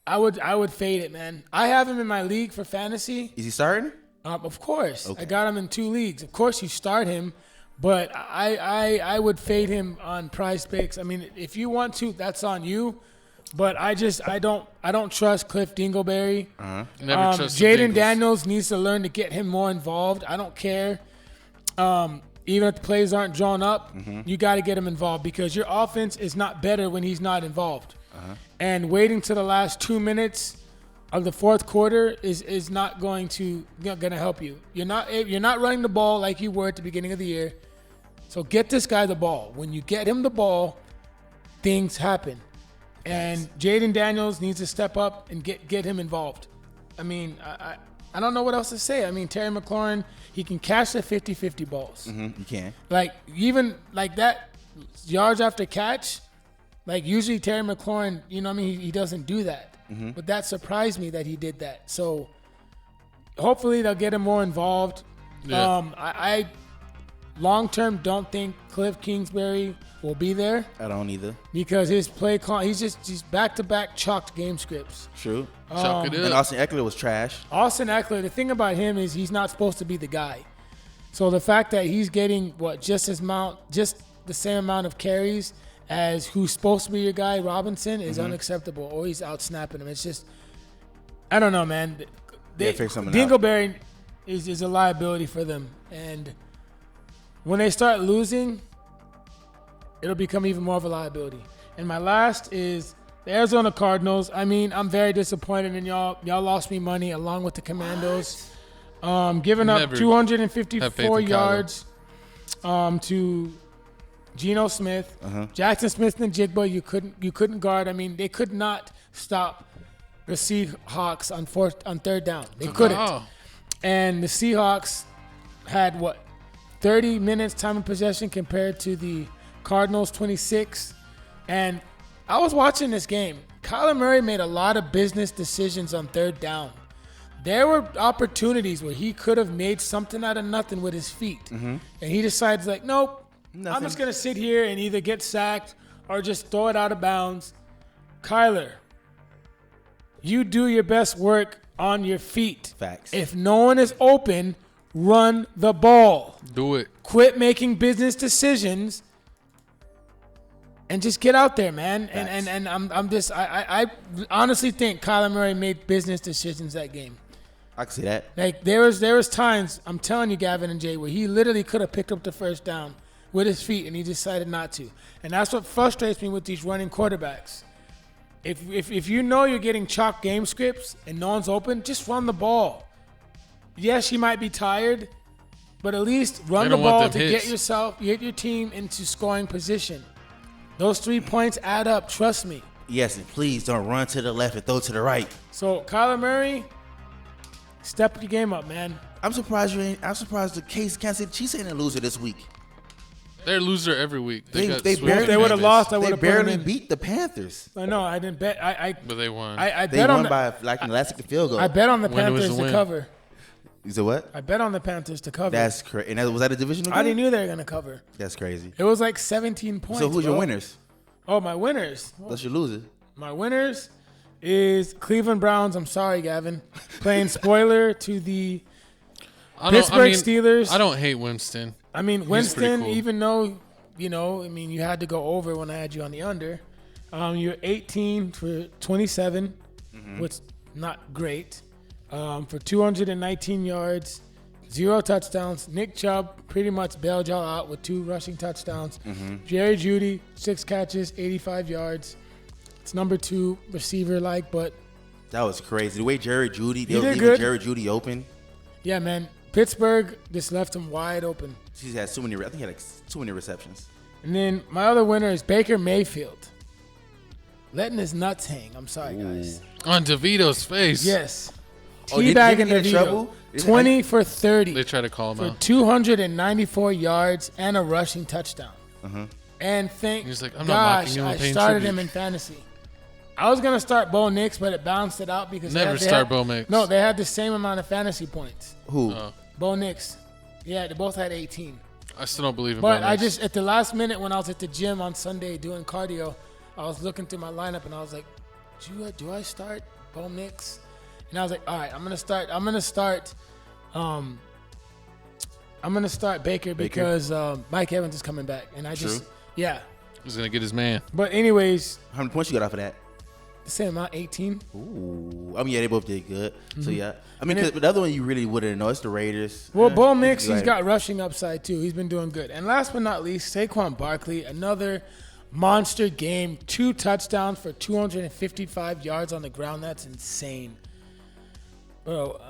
I would fade it, man. I have him in my league for fantasy. Is he starting? Of course. Okay. I got him in 2 leagues. Of course you start him, but I would fade him on Prize Picks. I mean, if you want to, that's on you. But I don't trust Cliff Dingleberry. Never trust Jaden Daniels needs to learn to get him more involved. I don't care. Even if the plays aren't drawn up, you got to get him involved because your offense is not better when he's not involved. And waiting to the last 2 minutes of the fourth quarter is not going to help you. You're not running the ball like you were at the beginning of the year. So get this guy the ball. When you get him the ball, things happen. And Jaden Daniels needs to step up and get him involved. I mean, I don't know what else to say. I mean, Terry McLaurin, he can catch the 50-50 balls. You can. Like, even like that, yards after catch, like usually Terry McLaurin, you know what I mean, he doesn't do that. But that surprised me that he did that. So hopefully they'll get him more involved. Yeah. I long-term don't think Cliff Kingsbury will be there. I don't either. Because his play call, he's back-to-back chalked game scripts. True. Chalk it And up. Austin Eckler was trash. Austin Eckler, the thing about him is he's not supposed to be the guy. So the fact that he's getting just the same amount of carries as who's supposed to be your guy, Robinson, is unacceptable. Or he's out snapping him. It's just, I don't know, man. Figure something out. Dingleberry is a liability for them, and when they start losing, it'll become even more of a liability. And my last is the Arizona Cardinals. I mean, I'm very disappointed in y'all. Y'all lost me money along with the Commandos. Giving up Never have faith 254 in Kyler. yards to Geno Smith. Jackson Smith and Jigba, you couldn't guard. I mean, they could not stop the Seahawks on third down. They couldn't. Oh. And the Seahawks had 30 minutes time of possession compared to the Cardinals 26. And I was watching this game. Kyler Murray made a lot of business decisions on third down. There were opportunities where he could have made something out of nothing with his feet. And he decides nope, Nothing. I'm just going to sit here and either get sacked or just throw it out of bounds. Kyler, you do your best work on your feet. Facts. If no one is open, run the ball. Do it. Quit making business decisions and just get out there, man. Facts. And I honestly think Kyler Murray made business decisions that game. I can see that. Like there was times, I'm telling you, Gavin and Jay, where he literally could have picked up the first down with his feet and he decided not to. And that's what frustrates me with these running quarterbacks. If you know you're getting chalk game scripts and no one's open, just run the ball. Yes, you might be tired, but at least run They the don't want ball them to hits. get your team into scoring position. Those 3 points add up, trust me. Yes, and please don't run to the left and throw to the right. So Kyler Murray, step your game up, man. I'm surprised the Kansas City Chiefs ain't a loser this week. They're a loser every week. They got barely- swept If they would have in lost, I They would have put them barely in. beat the Panthers. I know, I didn't bet. But they won. I They bet on won the, by like an elastic field goal. I bet on the Win was Panthers a to win. cover. You said what? I bet on the Panthers to cover. That's crazy. And was that a divisional game? I didn't knew they were gonna cover. That's crazy. It was like 17 points. So who's your bro. winners? Oh, my winners. That's your loser. My winners is Cleveland Browns. I'm sorry, Gavin. Playing spoiler to the Pittsburgh Steelers. I don't hate Winston. I mean, pretty Winston, cool. even though, you had to go over when I had you on the under. You're 18 for 27, which not great. For 219 yards, 0 touchdowns. Nick Chubb pretty much bailed y'all out with 2 rushing touchdowns. Jerry Jeudy, 6 catches, 85 yards. It's number 2 receiver but That was crazy. The way Jerry Jeudy, they He were did leaving good. Jerry Jeudy open. yeah, man. Pittsburgh just left him wide open. He's had so many. I think he had like too many receptions. And then my other winner is Baker Mayfield. Letting his nuts hang. I'm sorry, guys. On DeVito's face. Yes. Oh, did Teabagging he get in DeVito. trouble? 20 for 30 They try to call him for out. 294 yards and a rushing touchdown. And thank He's like, I'm not gosh, mocking you, I'm I paying started tribute. him in fantasy. I was going to start Bo Nix, but it bounced it out because Never start Bo Nix. No, they had the same amount of fantasy points. Who? Bo Nix. Yeah, they both had 18. I still don't believe in But Bo I Nix. just, at the last minute when I was at the gym on Sunday doing cardio, I was looking through my lineup and I was like, do I start Bo Nix, and I was like, all right, I'm gonna start Baker because Mike Evans is coming back, and He's gonna get his man. But anyways, how many points you got off of that? the same amount, 18. Ooh, I mean, yeah, they both did good. So yeah, I mean, but the other one you really wouldn't know. It's the Raiders. Well, Bo Nix, he's got rushing upside too. He's been doing good. And last but not least, Saquon Barkley, another monster game, 2 touchdowns for 255 yards on the ground. That's insane, bro.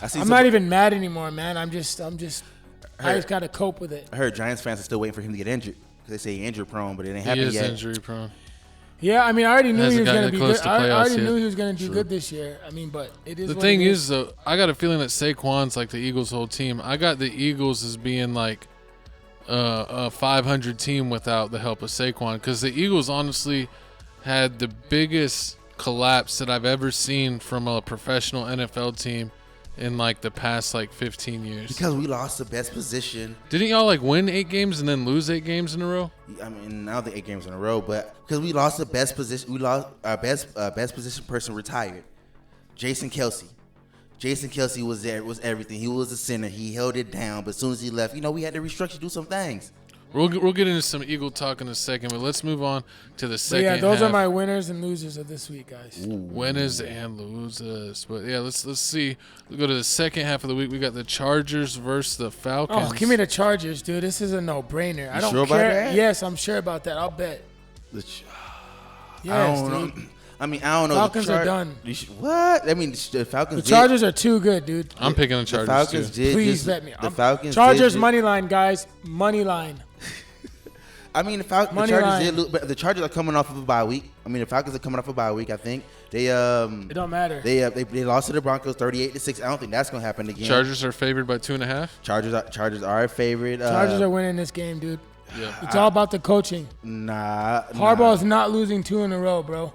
I'm not even mad anymore, man. I just gotta cope with it. I heard Giants fans are still waiting for him to get injured because they say he's injury prone, but it ain't happened yet. He is injury prone. Yeah, I mean, I already knew he was going to be good. I already yet. knew he was going to do good this year. I mean, but it is. The thing is, though, I got a feeling that Saquon's like the Eagles' whole team. I got the Eagles as being like a 500 team without the help of Saquon, because the Eagles honestly had the biggest collapse that I've ever seen from a professional NFL team in like the past like 15 years. Because we lost the best position. Didn't y'all like win 8 games and then lose 8 games in a row? I mean, now the 8 games in a row, but because we lost the best position, we lost our best position person retired. Jason Kelsey. Jason Kelsey was there, was everything. He was a center. He held it down, but as soon as he left, we had to restructure, do some things. We'll get into some Eagle talk in a second, but let's move on to the second half. Yeah, those are my winners and losers of this week, guys. Ooh. Winners and losers. But yeah, let's see. We'll go to the second half of the week. We got the Chargers versus the Falcons. Oh, give me the Chargers, dude. This is a no-brainer. I don't sure care. about that? Yes, I'm sure about that. I'll bet. Yes, I don't know. dude. I mean, I don't know. Falcons are done. What? I mean, the Falcons. The Chargers are too good, dude. I'm picking the Chargers. The Falcons too. did. Please bet me. The Falcons. Chargers money line, guys. Money line. I mean, the Chargers did lose, but the Chargers are coming off of a bye week. I mean, the Falcons are coming off a bye week. I think they It don't matter. They lost to the Broncos 38-6. I don't think that's gonna happen again. Chargers are favored by 2.5. Chargers are a favorite. Chargers are winning this game, dude. Yeah. It's all about the coaching. Harbaugh is not losing 2 in a row, bro.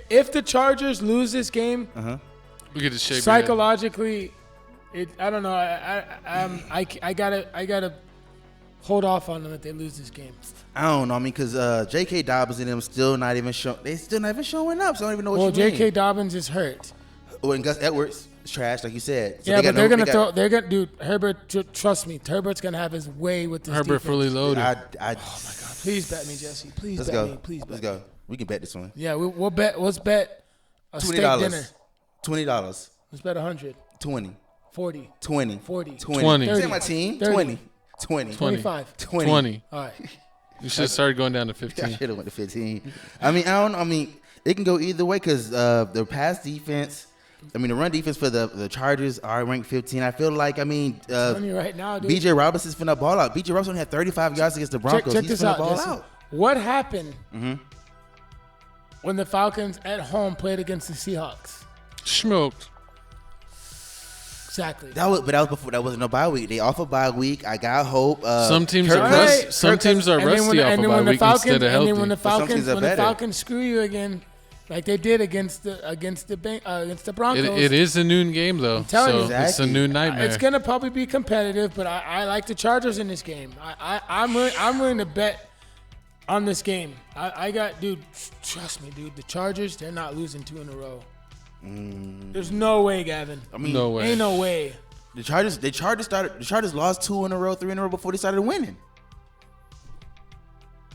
If the Chargers lose this game, We get to shake psychologically, I don't know. I gotta hold off on them if they lose this game. I don't know. I mean, because J.K. Dobbins and them still not even showing. They still not even showing up. So I don't even know what you mean. J.K. Dobbins is hurt. Well, and Gus Edwards is trash, like you said. So yeah, but they're gonna throw. They're gonna, dude. Herbert, trust me. Herbert's gonna have his way with this. Herbert defense. fully loaded. Oh my God! Please bet me, Jesse. Please Let's bet go. me. Please bet Let's me. go. We can bet this one. Yeah, we'll bet. Let's bet a steak dinner. $20. Let's bet 100. 20. 40. 20. 40. 20. 30, Say my team. 30, 20. 20. 25. 20. All right. You should have started going down to I 15. should have went to 15. I mean, it can go either way because the pass defense. I mean, the run defense for the Chargers are ranked 15. I feel like, I'm telling you right now, dude. B.J. Robinson's finna ball out. B.J. Robinson had 35 yards against the Broncos. Check He's this finna out, ball Jesse. out. What happened when the Falcons at home played against the Seahawks? Smoked. Exactly. That was before. That wasn't no bye week. They off a bye week. I got hope. Some teams are rusty off a bye week instead of healthy. And then when the Falcons screw you again, like they did against the Broncos. It is a noon game though, so Exactly. it's a new nightmare. It's gonna probably be competitive, but I like the Chargers in this game. I'm willing to bet on this game. I got, dude. Trust me, dude. The Chargers, they're not losing 2 in a row. There's no way, Gavin. I mean, No way. Ain't no way. The Chargers lost 2 in a row, 3 in a row before they started winning.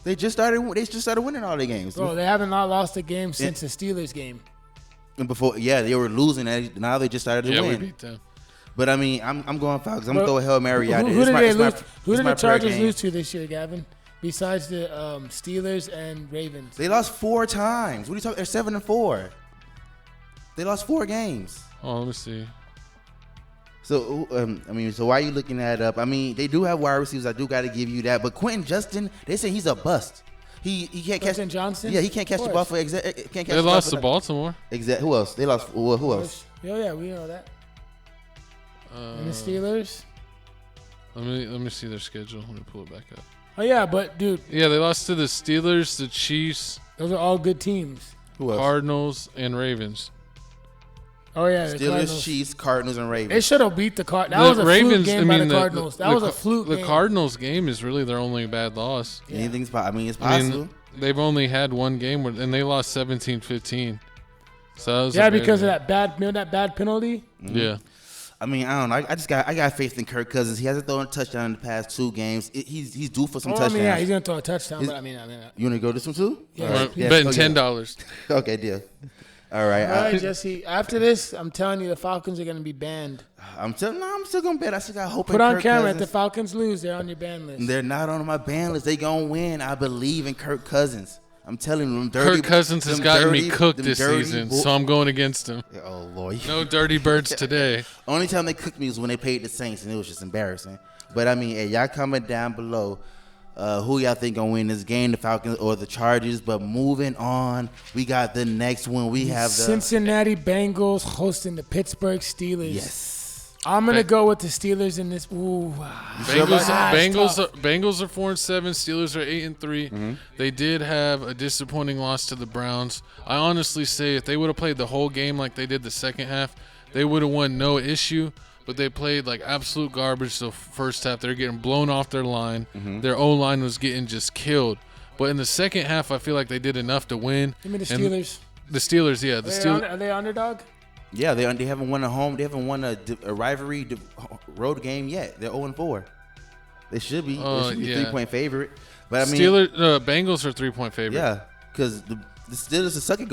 They just started winning all their games. Bro, they haven't not lost a game since the Steelers game. And before, they were losing. Now they just started to Yeah, win. we beat them. But I mean, I'm going Falcons. I'm gonna throw a Hail Mary out there. Who did they lose? Who did the Chargers game. lose to this year, Gavin? Besides the Steelers and Ravens. They lost 4 times. What are you talking? They're 7-4. They lost 4 games. Oh, let me see. So so why are you looking that up? I mean, they do have wide receivers. I do got to give you that. But Quentin Justin, they say he's a bust. He can't catch. Quentin Johnson. Yeah, he can't catch the ball for They lost to Baltimore. Who else? They lost. Who else? Yeah, we know that. And the Steelers. Let me see their schedule. Let me pull it back up. Oh yeah, but dude. Yeah, they lost to the Steelers, the Chiefs. Those are all good teams. Who else? Cardinals and Ravens. Oh yeah, the Steelers, Cardinals. Chiefs, Cardinals, and Ravens. They should have beat the Cardinals. That was a fluke game by the Cardinals. That was a fluke game. The Cardinals game is really their only bad loss. Yeah. Anything's possible. I mean, it's possible. They've only had one game and they lost 17-15. So that was Yeah, a bad because of game. that bad penalty. Yeah. I mean, I don't know. I got faith in Kirk Cousins. He hasn't thrown a touchdown in the past 2 games. He's due for some Oh, I touchdowns. mean, yeah, he's gonna throw a touchdown. But I mean, You want to go this one too? Yeah. All right. Yeah, Betting oh, yeah. $10. Okay, deal. All right. all right, Jesse. After this, I'm telling you, the Falcons are gonna be banned. I'm still gonna bet. I still got hope. Put in on Kirk camera. If Cousins. the Falcons lose, they're on your ban list. They're not on my ban list. They gonna win. I believe in Kirk Cousins. I'm telling you, them dirty. Kirk Cousins has them gotten me dirty- cooked them this dirty season, bull- so I'm going against him. Oh Lord. No dirty birds today. Only time they cooked me was when they paid the Saints, and it was just embarrassing. But I mean, hey, y'all comment down below. Who y'all think gonna win this game, the Falcons or the Chargers? But moving on, we got the next one. We have the Cincinnati Bengals hosting the Pittsburgh Steelers. yes. I'm gonna go with the Steelers in this. Ooh, Bengals are 4-7. Steelers are 8-3. Mm-hmm. They did have a disappointing loss to the Browns. I honestly say if they would have played the whole game like they did the second half, they would have won no issue. But they played like absolute garbage the first half. They're getting blown off their line. Mm-hmm. Their O-line was getting just killed. But in the second half, I feel like they did enough to win. give me the And Steelers. The Steelers, yeah. Are they underdog? Yeah, they haven't won a home. They haven't won a rivalry road game yet. They're 0-4. They should be. They should be a 3-point favorite. But I mean, Bengals are 3-point favorite. yeah, because the Steelers are sucking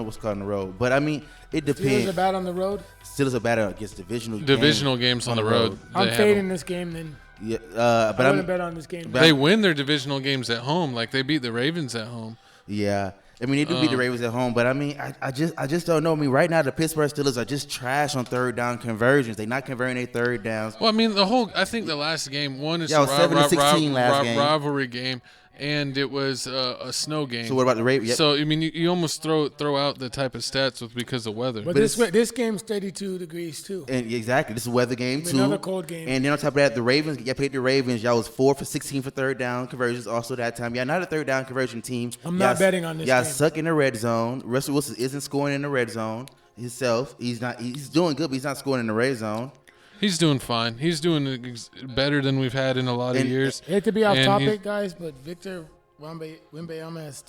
what's called on the road. But I mean, it Steelers depends. are bad on the road. Steelers are bad against divisional games on the road. I'm They have fading them. this game then. Yeah, but I'm I'm gonna bet on this game. They win their divisional games at home. Like they beat the Ravens at home. yeah. I mean, they do beat the Ravens at home, but I mean, I just don't know. I mean, right now the Pittsburgh Steelers are just trash on third down conversions. They're not converting their third downs. Well, I mean, I think the last game, one is Yeah, it was 7-16 last game. rivalry game, and it was a snow game. So what about the Ravens? Yep. So I mean, you almost throw out the type of stats because of weather. But this game's 32 degrees too. And exactly, this is a weather game too. Another cold game. And then on top of that, the Ravens. Y'all played the Ravens. Y'all was 4 for 16 for third down conversions. Also that time, y'all not a third down conversion team. I'm not betting on this Y'all game. suck in the red zone. Russell Wilson isn't scoring in the red zone himself. He's not. He's doing good, but he's not scoring in the red zone. He's doing fine. He's doing better than we've had in a lot of years. I hate to be off And topic, guys, but Victor Wembanyama has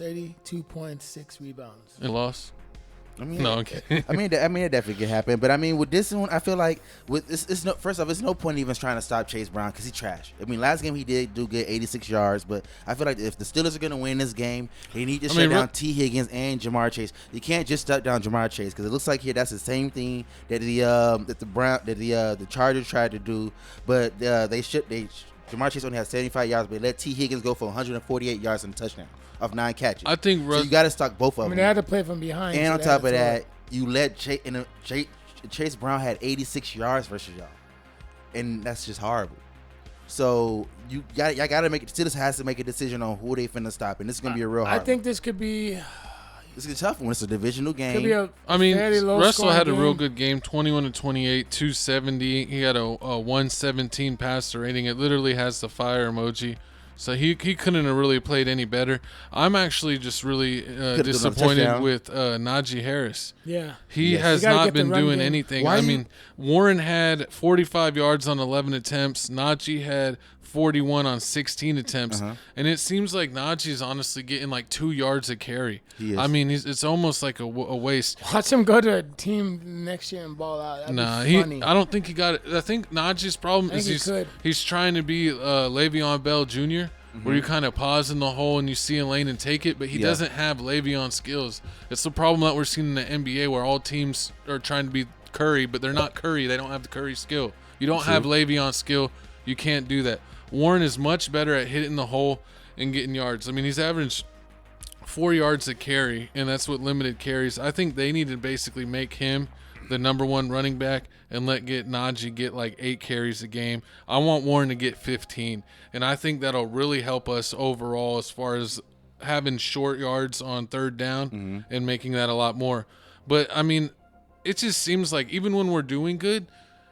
32.6 rebounds. A loss. I mean, No, okay. I mean, it definitely could happen. But I mean, with this one, I feel like with it's no. First off, it's no point even trying to stop Chase Brown because he's trash. I mean, last game he did do good, 86 yards. But I feel like if the Steelers are gonna win this game, they need to shut down T. Higgins and Jamar Chase. You can't just shut down Jamar Chase because it looks like here that's the same thing that the Chargers tried to do, but Jamar Chase only has 75 yards, but let T. Higgins go for 148 yards and a touchdown off 9 catches. I think so you got to stock both of them. I mean, they had to play from behind. And so on they top had of to throw that, it. you let Chase Brown had 86 yards versus y'all, and that's just horrible. So y'all got to make it. Steelers has to make a decision on who they finna stop, and this is gonna be a real hard. I think this could be. This is a tough one. It's a divisional game. Could be a I mean, fairly low Russell had a scoring real game. good game, 21-28, 270. He had a 117 passer rating. It literally has the fire emoji. So he couldn't have really played any better. I'm actually just really disappointed with Najee Harris. Yeah. He Yes. has You gotta not get the been run doing game. anything. Why I you- mean, Warren had 45 yards on 11 attempts. Najee had 41 on 16 attempts. And it seems like Najee's honestly getting like 2 yards a carry. He is. I mean, it's almost like a waste. Watch him go to a team next year and ball out. That'd Nah, be funny. I don't think he got it. I think Najee's problem I is think he could. he's trying to be Le'Veon Bell Jr., where you kind of pause in the hole and you see a lane and take it, but he doesn't have Le'Veon skills. It's the problem that we're seeing in the NBA where all teams are trying to be Curry, but they're not Curry. They don't have the Curry skill. You don't have Le'Veon skill. You can't do that. Warren is much better at hitting the hole and getting yards. I mean, he's averaged 4 yards a carry, and that's what limited carries. I think they need to basically make him the number one running back and let Najee get like 8 carries a game. I want Warren to get 15, and I think that'll really help us overall as far as having short yards on third down and making that a lot more. But, I mean, it just seems like even when we're doing good,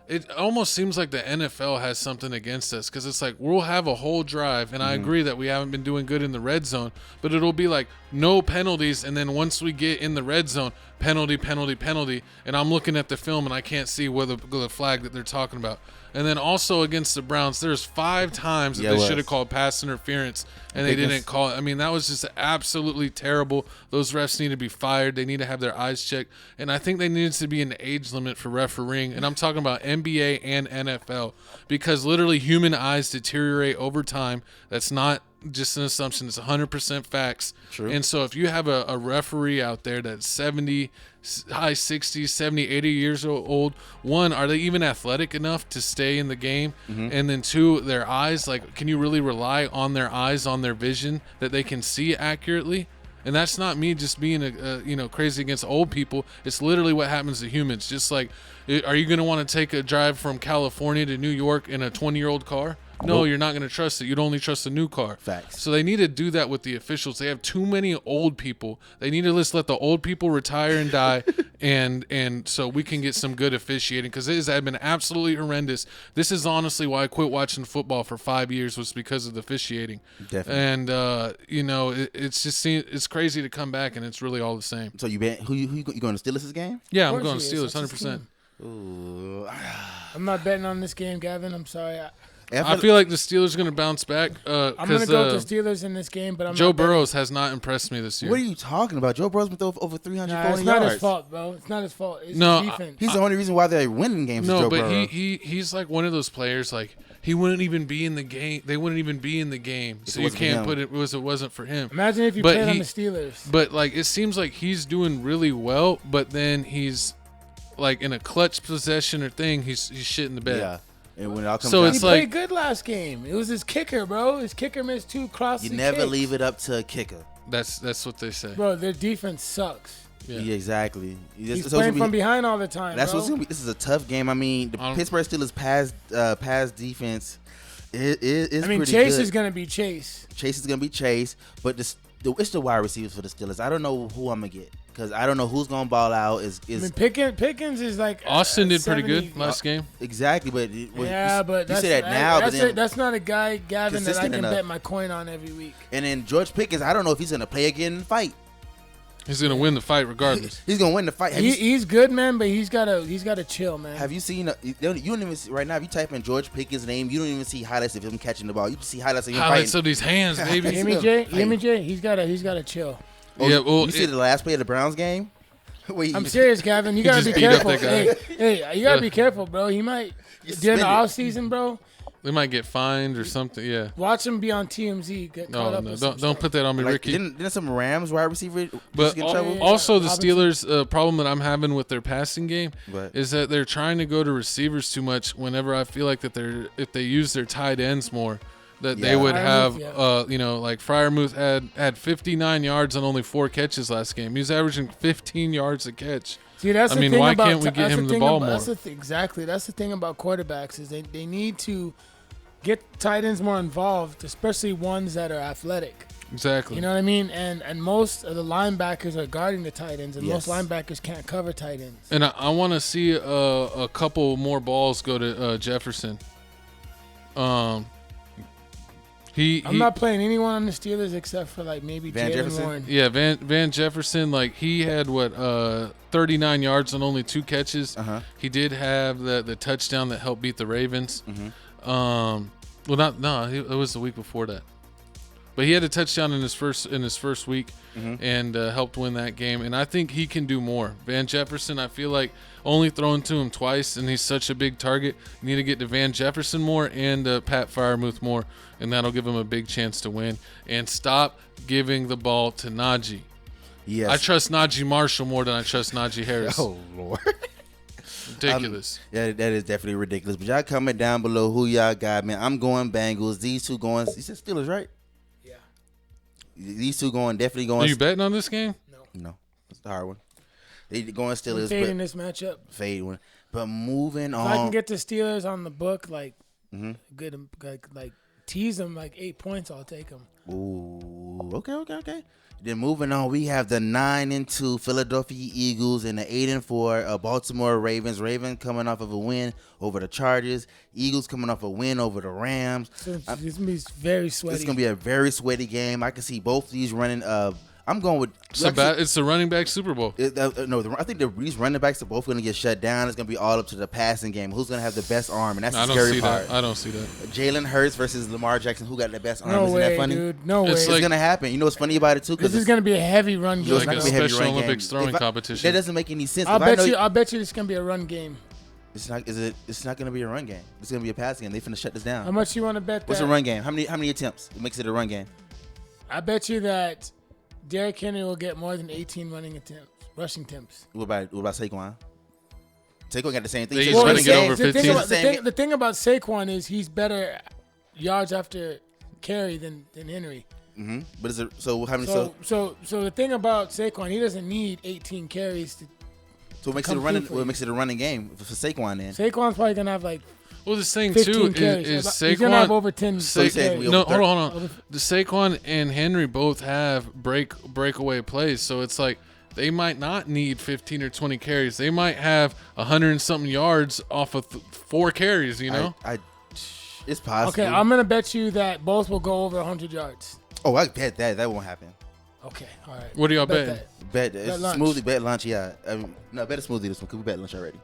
it almost seems like the NFL has something against us because it's like we'll have a whole drive, and I agree that we haven't been doing good in the red zone, but it'll be like no penalties, and then once we get in the red zone, penalty, and I'm looking at the film and I can't see where the flag that they're talking about. And then also against the Browns, there's 5 times that they should have called pass interference, and they didn't call it. I mean, that was just absolutely terrible. Those refs need to be fired. They need to have their eyes checked. And I think there needs to be an age limit for refereeing. And I'm talking about NBA and NFL, because literally human eyes deteriorate over time. That's not just an assumption. It's 100% facts. True. And so if you have a referee out there that's 70, high 60s, 70, 80 years old, one, are they even athletic enough to stay in the game? And then two, their eyes, like, can you really rely on their eyes, on their vision, that they can see accurately? And that's not me just being crazy against old people. It's literally what happens to humans. Just like, are you going to want to take a drive from California to New York in a 20-year-old car? No, you're not going to trust it. You'd only trust a new car. Facts. So they need to do that with the officials. They have too many old people. They need to just let the old people retire and die, and so we can get some good officiating, because it has been absolutely horrendous. This is honestly why I quit watching football for 5 years, was because of the officiating. Definitely. And it's crazy to come back, and it's really all the same. So you going to Steelers' game? Yeah, Of I'm going course he is. Steelers, That's his 100%. team. Ooh. I'm not betting on this game, Gavin. I'm sorry. I feel like the Steelers are going to bounce back. I'm going to go with the Steelers in this game, but Joe Burrows has not impressed me this year. What are you talking about? Joe Burrow's been throwing over 340 it's yards. not his fault, bro. It's not his fault. It's No, his defense. He's the only reason why they're winning games. No, is Joe but Burrow. he's like one of those players, like, he wouldn't even be in the game. They wouldn't even be in the game. So you can't put it wasn't for him. Imagine if you played on the Steelers. But, like, it seems like he's doing really well, but then he's, like, in a clutch possession or thing, he's shit in the bed. Yeah. And when it all comes So down, it's He like- played good last game. It was his kicker, bro. His kicker missed 2 crosses. you never leave it up to a kicker. That's what they say. Bro, their defense sucks. Yeah. Yeah, exactly. He's playing from behind all the time, That's bro. what's gonna be. This is a tough game. I mean, the Pittsburgh Steelers pass defense is pretty Chase good. is going to be Chase. Chase is gonna be Chase, but it's the wide receivers for the Steelers. I don't know who I'm gonna get, because I don't know who's gonna ball out. Pickens is like Austin did pretty 70 good last game. Exactly, but but you say that now, but then that's not a guy, Gavin, that I consistent can enough. bet my coin on every week. and then George Pickens, I don't know if he's gonna play again and fight. He's gonna win the fight regardless. He's gonna win the fight. He's good, man, but he's gotta chill, man. Have you seen? You don't even see, right now. If you type in George Pickens' name, you don't even see highlights of him catching the ball. You see highlights of him Highlights fighting. of these hands, baby. Hear me, Jay? He's gotta chill. Oh, Yeah, well, you see the last play of the Browns game? I'm serious, Gavin. You gotta just be beat up careful. that guy. Hey, you gotta be careful, bro. He might during the off season, bro. They might get fined or something. Yeah. Watch him be on TMZ. Get caught up. No, with some don't stuff. put that on me, Like, Ricky. didn't some Rams wide receiver But get in trouble? also the Robinson. Steelers' problem that I'm having with their passing game Right. is that they're trying to go to receivers too much. Whenever I feel like that if they use their tight ends more, that they Yeah. would Freiermuth, have like Freiermuth had 59 yards on only 4 catches last game. He was averaging 15 yards a catch. See, that's I the mean, thing why about, can't we get that's him the thing ball about- more? That's exactly. That's the thing about quarterbacks is they need to get tight ends more involved, especially ones that are athletic. Exactly. You know what I mean? And most of the linebackers are guarding the tight ends, and Yes. most linebackers can't cover tight ends. And I want to see a couple more balls go to Jefferson. I'm not playing anyone on the Steelers except for like maybe Van Jalen Jefferson? Warren. Yeah, Van Jefferson, like he had 39 yards on only 2 catches. He did have the touchdown that helped beat the Ravens. It was the week before that. But he had a touchdown in his first week and helped win that game. And I think he can do more. Van Jefferson, I feel like only throwing to him twice, and he's such a big target. You need to get to Van Jefferson more and Pat Freiermuth more, and that'll give him a big chance to win. And stop giving the ball to Najee. Yes. I trust Najee Marshall more than I trust Najee Harris. Oh Lord. Ridiculous. Yeah, that is definitely ridiculous. But y'all comment down below who y'all got, man. I'm going Bengals. These two going. You said Steelers, right? Yeah. These two definitely going. Are you betting on this game? No, it's the hard one. They going I'm Steelers, fading but this matchup. fade one. But moving If I can on. get the Steelers on the book, like good, like tease them like 8 points, I'll take them. Ooh, okay. Then moving on, we have the 9-2 Philadelphia Eagles and the 8-4 Baltimore Ravens. Ravens coming off of a win over the Chargers. Eagles coming off a win over the Rams. So it's gonna be very sweaty. It's gonna be a very sweaty game. I can see both these running I'm going with. It's the running back Super Bowl. I think these running backs are both going to get shut down. It's going to be all up to the passing game. Who's going to have the best arm? And that's the scary part. I don't see that. Jalen Hurts versus Lamar Jackson. Who got the best arm? No Isn't way, that funny? dude. No way. It's going to happen. You know what's funny about it too? This is going to be a heavy run game. Like a Special Olympics throwing competition. That doesn't make any sense. I'll bet you it's going to be a run game. It's not. It's not going to be a run game. It's going to be a pass game. They finna shut this down. How much you want to bet that? What's a run game? How many attempts? It makes it a run game. I bet you that Derrick Henry will get more than 18 rushing attempts. What about Saquon? Saquon got the same thing. He's going to get over 15. The thing about Saquon is he's better yards after carry than Henry. Mm-hmm. But so how many? So the thing about Saquon, he doesn't need 18 carries to. So it makes it a running game for Saquon then. Saquon's probably gonna have like. Well, this thing too is Saquon. He's gonna have over 10. Hold on. The Saquon and Henry both have breakaway plays, so it's like they might not need 15 or 20 carries. They might have 100 and something yards off of 4 carries. You know, it's possible. Okay, I'm gonna bet you that both will go over 100 yards. Oh, I bet that won't happen. Okay, all right. What do y'all bet? Bet smoothie. Bet lunch. Yeah, bet a smoothie this one because we bet lunch already.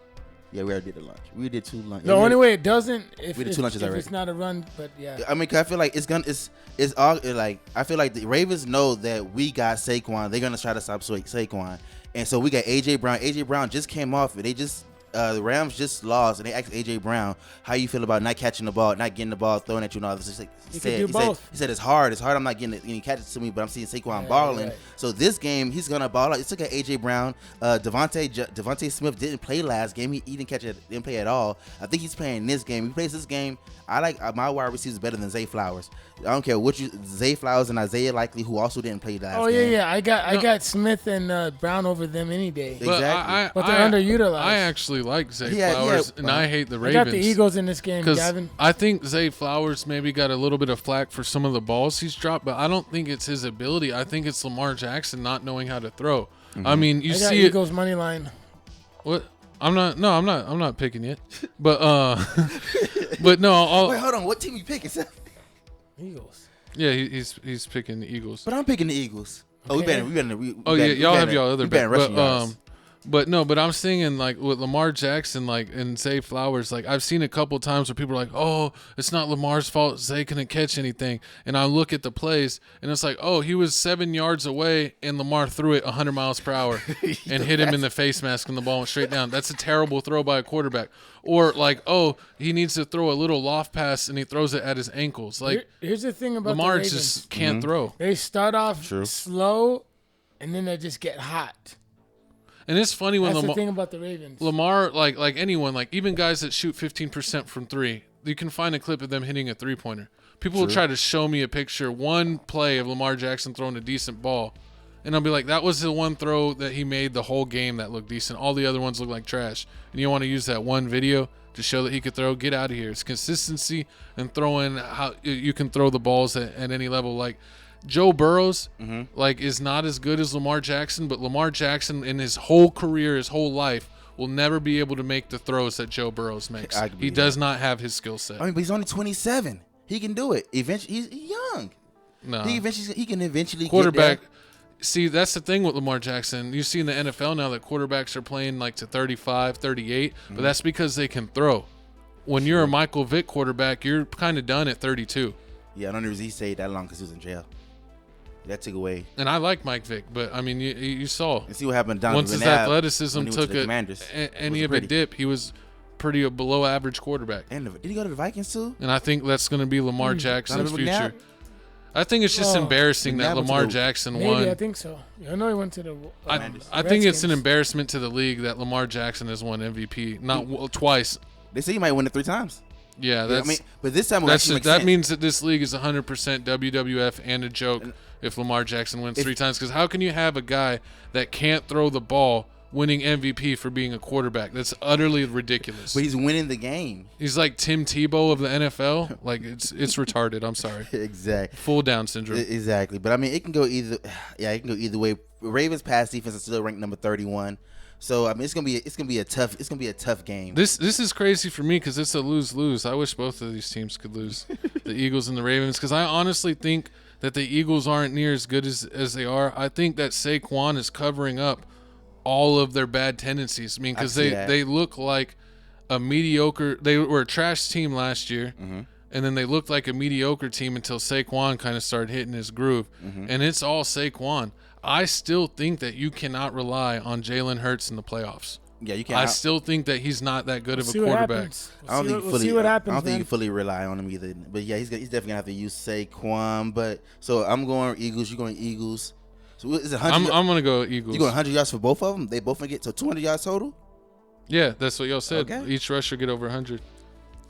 Yeah, we already did a lunch. We did 2 lunches. The only way it doesn't we did 2 lunches already. It's not a run, but yeah. I mean, 'cause I feel like it's all like I feel like the Ravens know that we got Saquon. They're gonna try to stop Saquon, and so we got AJ Brown. AJ Brown just came off it. The Rams just lost, and they asked AJ Brown, "How you feel about not catching the ball, not getting the ball thrown at you?" And all this. He said it's hard. It's hard. I'm not getting any catches to me, but I'm seeing Saquon balling. Right. So this game, he's gonna ball out. It's like AJ Brown. Devontae Smith didn't play last game. He didn't didn't play at all. I think he's playing this game. He plays this game. I like my wide receivers better than Zay Flowers. I don't care Zay Flowers and Isaiah Likely, who also didn't play last game. Oh yeah. I got Smith and Brown over them any day. Exactly. But they're underutilized. I actually like Zay Flowers, and I hate the Ravens. I got the Eagles in this game, Gavin. I think Zay Flowers maybe got a little bit of flack for some of the balls he's dropped, but I don't think it's his ability. I think it's Lamar Jackson not knowing how to throw. Mm-hmm. I mean, you see Eagles money line. What? I'm not picking yet. But but no. Wait, hold on. What team you picking? Eagles. Yeah, he's picking the Eagles. But I'm picking the Eagles. Okay. Y'all have y'all other bet. But But I'm seeing like with Lamar Jackson, like and Zay Flowers, like I've seen a couple times where people are like, "Oh, it's not Lamar's fault. Zay couldn't catch anything." And I look at the plays, and it's like, "Oh, he was 7 yards away, and Lamar threw it 100 miles per hour and hit him in the face mask, and the ball went straight down." That's a terrible throw by a quarterback. Or like, "Oh, he needs to throw a little loft pass, and he throws it at his ankles." Like, here's the thing about Lamar the Ravens. just can't throw. They start off slow, and then they just get hot. And it's funny when That's the thing about the Ravens. Lamar, like anyone, like even guys that shoot 15% from 3, you can find a clip of them hitting a 3-pointer. People will try to show me a picture, one play of Lamar Jackson throwing a decent ball, and I'll be like, that was the one throw that he made the whole game that looked decent. All the other ones look like trash. And you want to use that one video to show that he could throw? Get out of here. It's consistency and throwing how you can throw the balls at any level. Like, Joe Burrows, is not as good as Lamar Jackson, but Lamar Jackson in his whole career, his whole life, will never be able to make the throws that Joe Burrows makes. He does not have his skill set. I mean, but he's only 27. He can do it. Eventually, he's young. No, he can eventually quarterback. Get there. See, that's the thing with Lamar Jackson. You see in the NFL now that quarterbacks are playing like to 35, 38, but that's because they can throw. When you're a Michael Vick quarterback, you're kind of done at 32. Yeah, I don't know if he stayed that long because he was in jail. That took away. And I like Mike Vick, but I mean, you saw. And see what happened. Once his athleticism took any of a dip, he was pretty a below average quarterback. And did he go to the Vikings too? And I think that's going to be Lamar Jackson's future. I think it's just embarrassing that Lamar Jackson won. Maybe I think so. I know he went to the. I think it's an embarrassment to the league that Lamar Jackson has won MVP twice. They say he might win it 3 times. Yeah, but this time that means that this league is 100% WWF and a joke if Lamar Jackson wins 3 times. Because how can you have a guy that can't throw the ball winning MVP for being a quarterback? That's utterly ridiculous. But he's winning the game. He's like Tim Tebow of the NFL. Like it's retarded. I'm sorry. Exactly. Full Down syndrome. Exactly. But I mean, it can go either. Yeah, it can go either way. Ravens pass defense is still ranked number 31. So I mean, it's gonna be a tough game. This is crazy for me because it's a lose-lose. I wish both of these teams could lose, the Eagles and the Ravens, because I honestly think that the Eagles aren't near as good as they are. I think that SAQUON is covering up all of their bad tendencies. I mean, because they look like a mediocre. They were a trash team last year, and then they looked like a mediocre team until SAQUON kind of started hitting his groove, and it's all SAQUON. I still think that you cannot rely on Jalen Hurts in the playoffs. Yeah, you can't. I still think that he's not that good of a quarterback. I don't think you fully rely on him either. But yeah, he's definitely gonna have to use Saquon. But so I'm going Eagles. You're going Eagles. So is it 100? I'm gonna go Eagles. You going 100 yards for both of them? They both gonna get to 200 yards total. Yeah, that's what y'all said. Okay. Each rusher get over 100.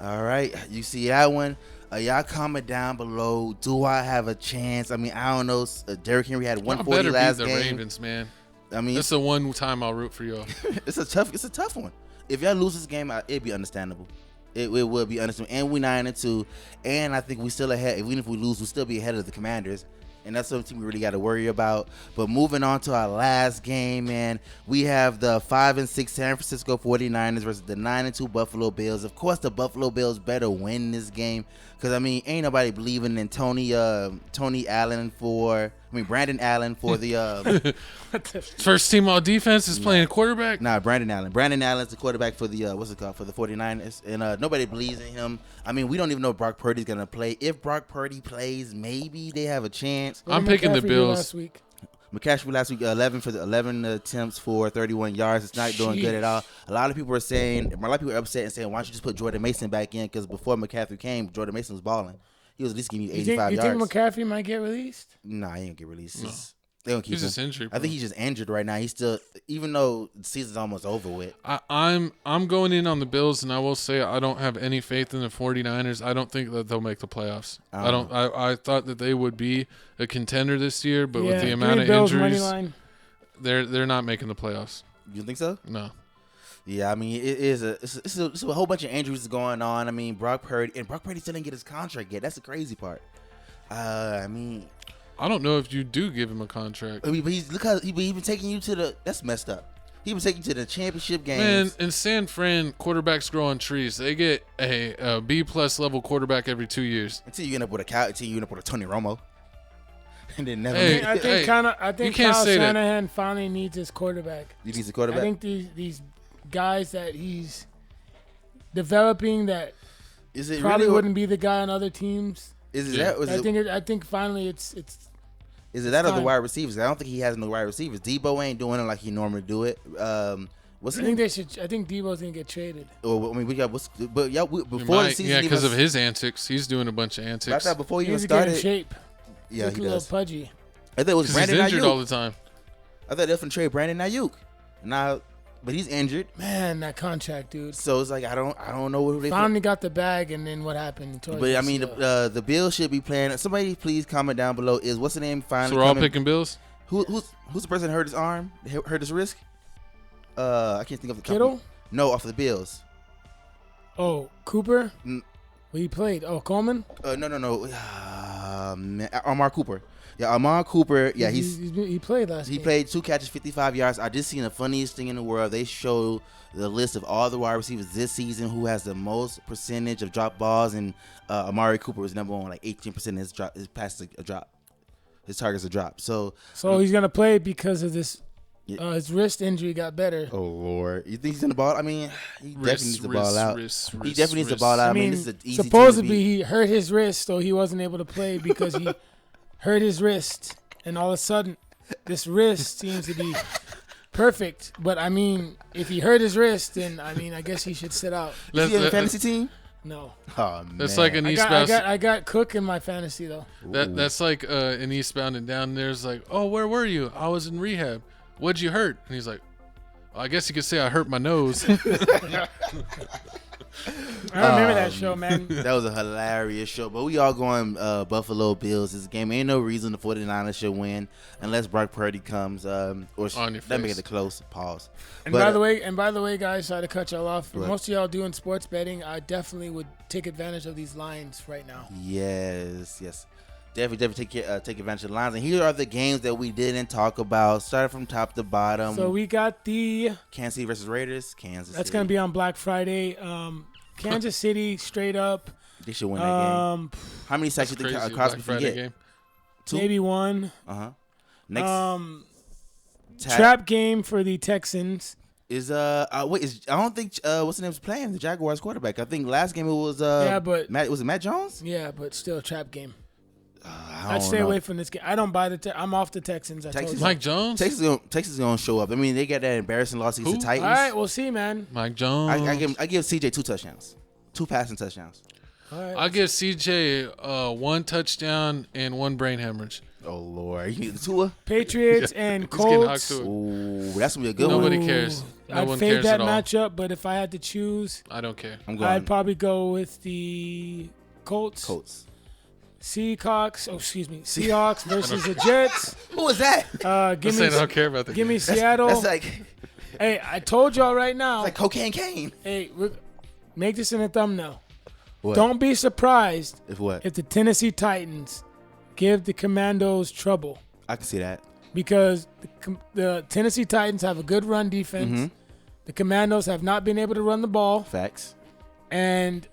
All right, you see that one. Y'all comment down below. Do I have a chance? I mean, I don't know. Derrick Henry had 140 last game. Better beat the Ravens, man. I mean, that's the one time I'll root for y'all. It's a tough one. If y'all lose this game, it'd be understandable. It will be understandable. And we 9-2, and I think we still ahead. Even if we lose, we'll still be ahead of the Commanders. And that's something we really got to worry about. But moving on to our last game, man, we have the 5-6 San Francisco 49ers versus the 9-2 Buffalo Bills. Of course, the Buffalo Bills better win this game because, I mean, ain't nobody believing in Brandon Allen for the first team all defense is playing quarterback. Nah, Brandon Allen. Brandon Allen's the quarterback for the for the 49ers, and nobody believes in him. I mean, we don't even know if Brock Purdy's gonna play. If Brock Purdy plays, maybe they have a chance. I'm picking the Bills. McCaffrey last week, 11 attempts for 31 yards. It's not doing good at all. A lot of people are upset and saying, why don't you just put Jordan Mason back in? Because before McCaffrey came, Jordan Mason was balling. He was at least giving you 85 yards. You think McCaffrey might get released? Nah, he ain't get released. No. They don't keep He's him. just injured. I think he's just injured right now. He's still, even though the season's almost over with. I'm going in on the Bills, and I will say I don't have any faith in the 49ers. I don't think that they'll make the playoffs. I thought that they would be a contender this year, but with the amount of injuries, they're not making the playoffs. You think so? No. Yeah, I mean, it's a whole bunch of injuries going on. I mean, Brock Purdy still didn't get his contract yet. That's the crazy part. I mean, I don't know if you do give him a contract. I mean, but he's been taking you to the. That's messed up. He was taking you to the championship games. Man, in San Fran, quarterbacks grow on trees. They get a B+ level quarterback every 2 years. Until you end up with a Tony Romo. And then never. Hey, I think Kyle Shanahan finally needs his quarterback. He needs a quarterback. I think these guys that he's developing that probably wouldn't be the guy on other teams. I think finally it's. Is it that or the wide receivers? I don't think he has no wide receivers. Debo ain't doing it like he normally do it. I think Debo's gonna get traded. Well, I mean, before the season, because of his antics, he's doing a bunch of antics. I thought before he even started, in shape. Yeah, he does. A little pudgy. I thought it was Brandon Ayuk. He's injured all the time. I thought they were gonna trade Brandon Ayuk. Now, but he's injured. Man, that contract, dude. So it's like I don't know what they finally got the bag, and then what happened? But I mean, the Bills should be playing. Somebody please comment down below. What's the name finally? So we're all picking Bills. Who's the person that hurt his arm? Hurt his wrist? I can't think of the company. Kittle? No, off the Bills. Oh, Cooper. Well, he played. Oh, Coleman. No. Amari Cooper. Yeah, Amari Cooper. Yeah, he played last game. He played 2 catches, 55 yards. I just seen the funniest thing in the world. They showed the list of all the wide receivers this season who has the most percentage of drop balls, and Amari Cooper was number one, like 18% of his passes a drop. His targets a drop. So he's gonna play because of this. His wrist injury got better. Oh Lord, you think he's gonna ball? I mean, he definitely needs to ball out. He definitely needs to ball out. I mean, this is an easy supposedly he hurt his wrist, so he wasn't able to play because he hurt his wrist, and all of a sudden, this wrist seems to be perfect. But I mean, if he hurt his wrist, then I mean, I guess he should sit out. Is he in the fantasy team? No. Oh man, that's like an eastbound. I got Cook in my fantasy though. That's like an eastbound and down. There's like, oh, where were you? I was in rehab. What'd you hurt? And he's like, well, I guess you could say I hurt my nose. I remember that show, man. That was a hilarious show. But we all going Buffalo Bills. This game ain't no reason the 49ers should win unless Brock Purdy comes. Let me get the close pause. And by the way, guys, sorry to cut y'all off. For most of y'all doing sports betting, I definitely would take advantage of these lines right now. Yes. Definitely take advantage of the lines. And here are the games that we didn't talk about. Started from top to bottom. So we got the Kansas City versus Raiders. That's going to be on Black Friday. Kansas City straight up. They should win that game. How many sacks do you think Crosby can get? 2? maybe 1. Next, Trap game for the Texans. is I don't think what's the name's playing the Jaguars quarterback. I think last game it was but was it Matt Jones? Yeah, but still a trap game. I'd stay away from this game. I don't buy I'm off the Texans. Mike Jones. Texas gonna show up. I mean, they got that embarrassing loss against the Titans. All right, we'll see, man. Mike Jones. I give CJ 2 touchdowns, 2 passing touchdowns. All right. I give CJ 1 touchdown and 1 brain hemorrhage. Oh Lord, you need the Tua. Patriots and Colts. Ooh, that's gonna be a good Nobody one. cares. No I'd one fade cares that at all. matchup, but if I had to choose, I don't care. I'd probably go with the Colts. Seahawks versus the Jets. Who was that? I don't care about the Give me game. Seattle. That's like Hey, I told y'all right now. like Cocaine Kane. Hey, make this in a thumbnail. What? Don't be surprised If what? if the Tennessee Titans give the Commandos trouble, I can see that. because the Tennessee Titans have a good run defense. Mm-hmm. The Commandos have not been able to run the ball, Facts. and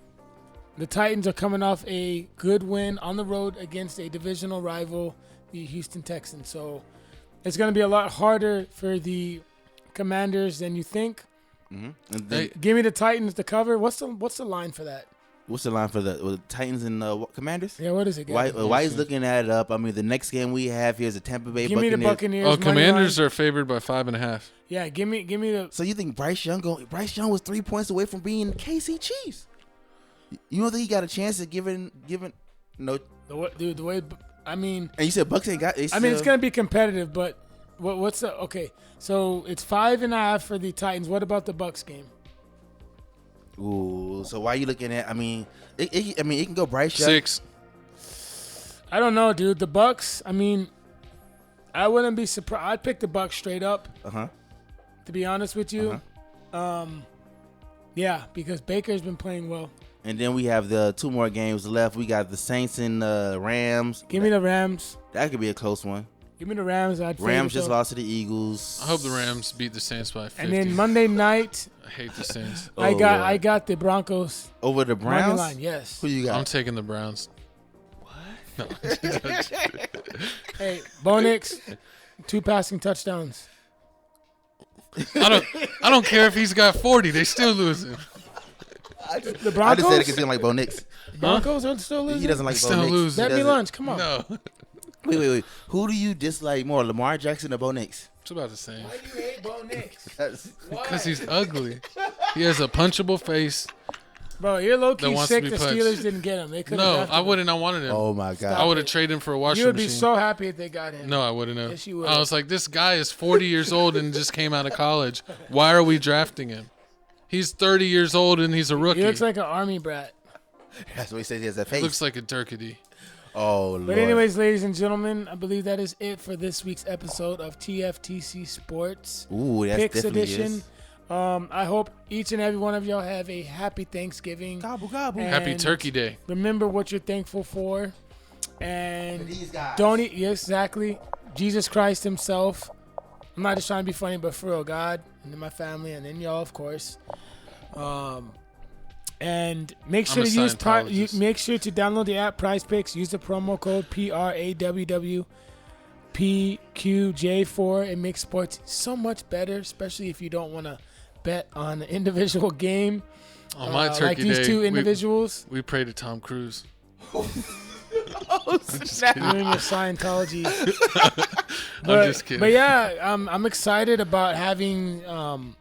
the Titans are coming off a good win on the road against a divisional rival, the Houston Texans. So it's going to be a lot harder for the Commanders than you think. Mm-hmm. And then, Give me the Titans to cover. What's the line for that? what's the line for the Titans and Commanders? Yeah, what is it? Why is looking that it up? I mean, the next game we have here is the Tampa Bay Give me Buccaneers. the Buccaneers. Oh, money Commanders line. are favored by 5.5. Yeah, give me the. So you think Bryce Young was 3 points away from being KC Chiefs? You don't think he got a chance of giving no? The way. I mean, And you said Bucks ain't got. it's gonna be competitive, but what's the okay? So it's 5.5 for the Titans. What about the Bucks game? Ooh, so why are you looking at? I mean, it can go Bryce Young. 6. I don't know, dude. The Bucks. I mean, I wouldn't be surprised. I'd pick the Bucks straight up. To be honest with you, yeah, because Baker's been playing well. And then we have the 2 more games left. We got the Saints and Rams. Give me the Rams. That could be a close one. Give me the Rams. Rams just lost to the Eagles. I hope the Rams beat the Saints by 50. And then Monday night, I hate the Saints. I got the Broncos over the money Browns. line. Yes. Who you got? I'm taking the Browns. What? No. Hey, Bo Nix, 2 passing touchdowns. I don't care if he's got 40. They still losing. The Broncos. I just said it because he didn't like Bo Nix. Broncos are still losing. He doesn't like Still Bo Nix. losing. Bet me lunch. Come on. No. Wait. Who do you dislike more, Lamar Jackson or Bo Nix? It's about the same. Why do you hate Bo Nix? Because he's ugly. He has a punchable face. Bro, you're low That key wants sick. to The be punched. Steelers didn't get him. They could. No, I wouldn't. I wanted him. Oh my God. I would have traded him for a washing You would be machine. so happy if they got him. No, I wouldn't have. Yes, you would. I was like, this guy is 40 years old and just came out of college. Why are we drafting him? He's 30 years old and he's a rookie. He looks like an army brat. That's what he says. He has that face. Looks like a turkey. Oh Lord. But anyways, ladies and gentlemen, I believe that is it for this week's episode of TFTC Sports Ooh, that's Picks definitely Edition. is. I hope each and every one of y'all have a happy Thanksgiving. Gobble gobble. And Happy Turkey Day. Remember what you're thankful for, and These guys. don't eat. Yes, exactly. Jesus Christ Himself. I'm not just trying to be funny, but for real, God, and then my family, and then y'all, of course. And make sure I'm a to Scientologist. make sure to download the app Prize Picks. Use the promo code PRAWWPQJ4. It makes sports so much better, especially if you don't want to bet on an individual game. On my Turkey like these Day, two individuals. we pray to Tom Cruise. You're in your Scientology. I'm just kidding. But yeah, I'm excited about having Turkey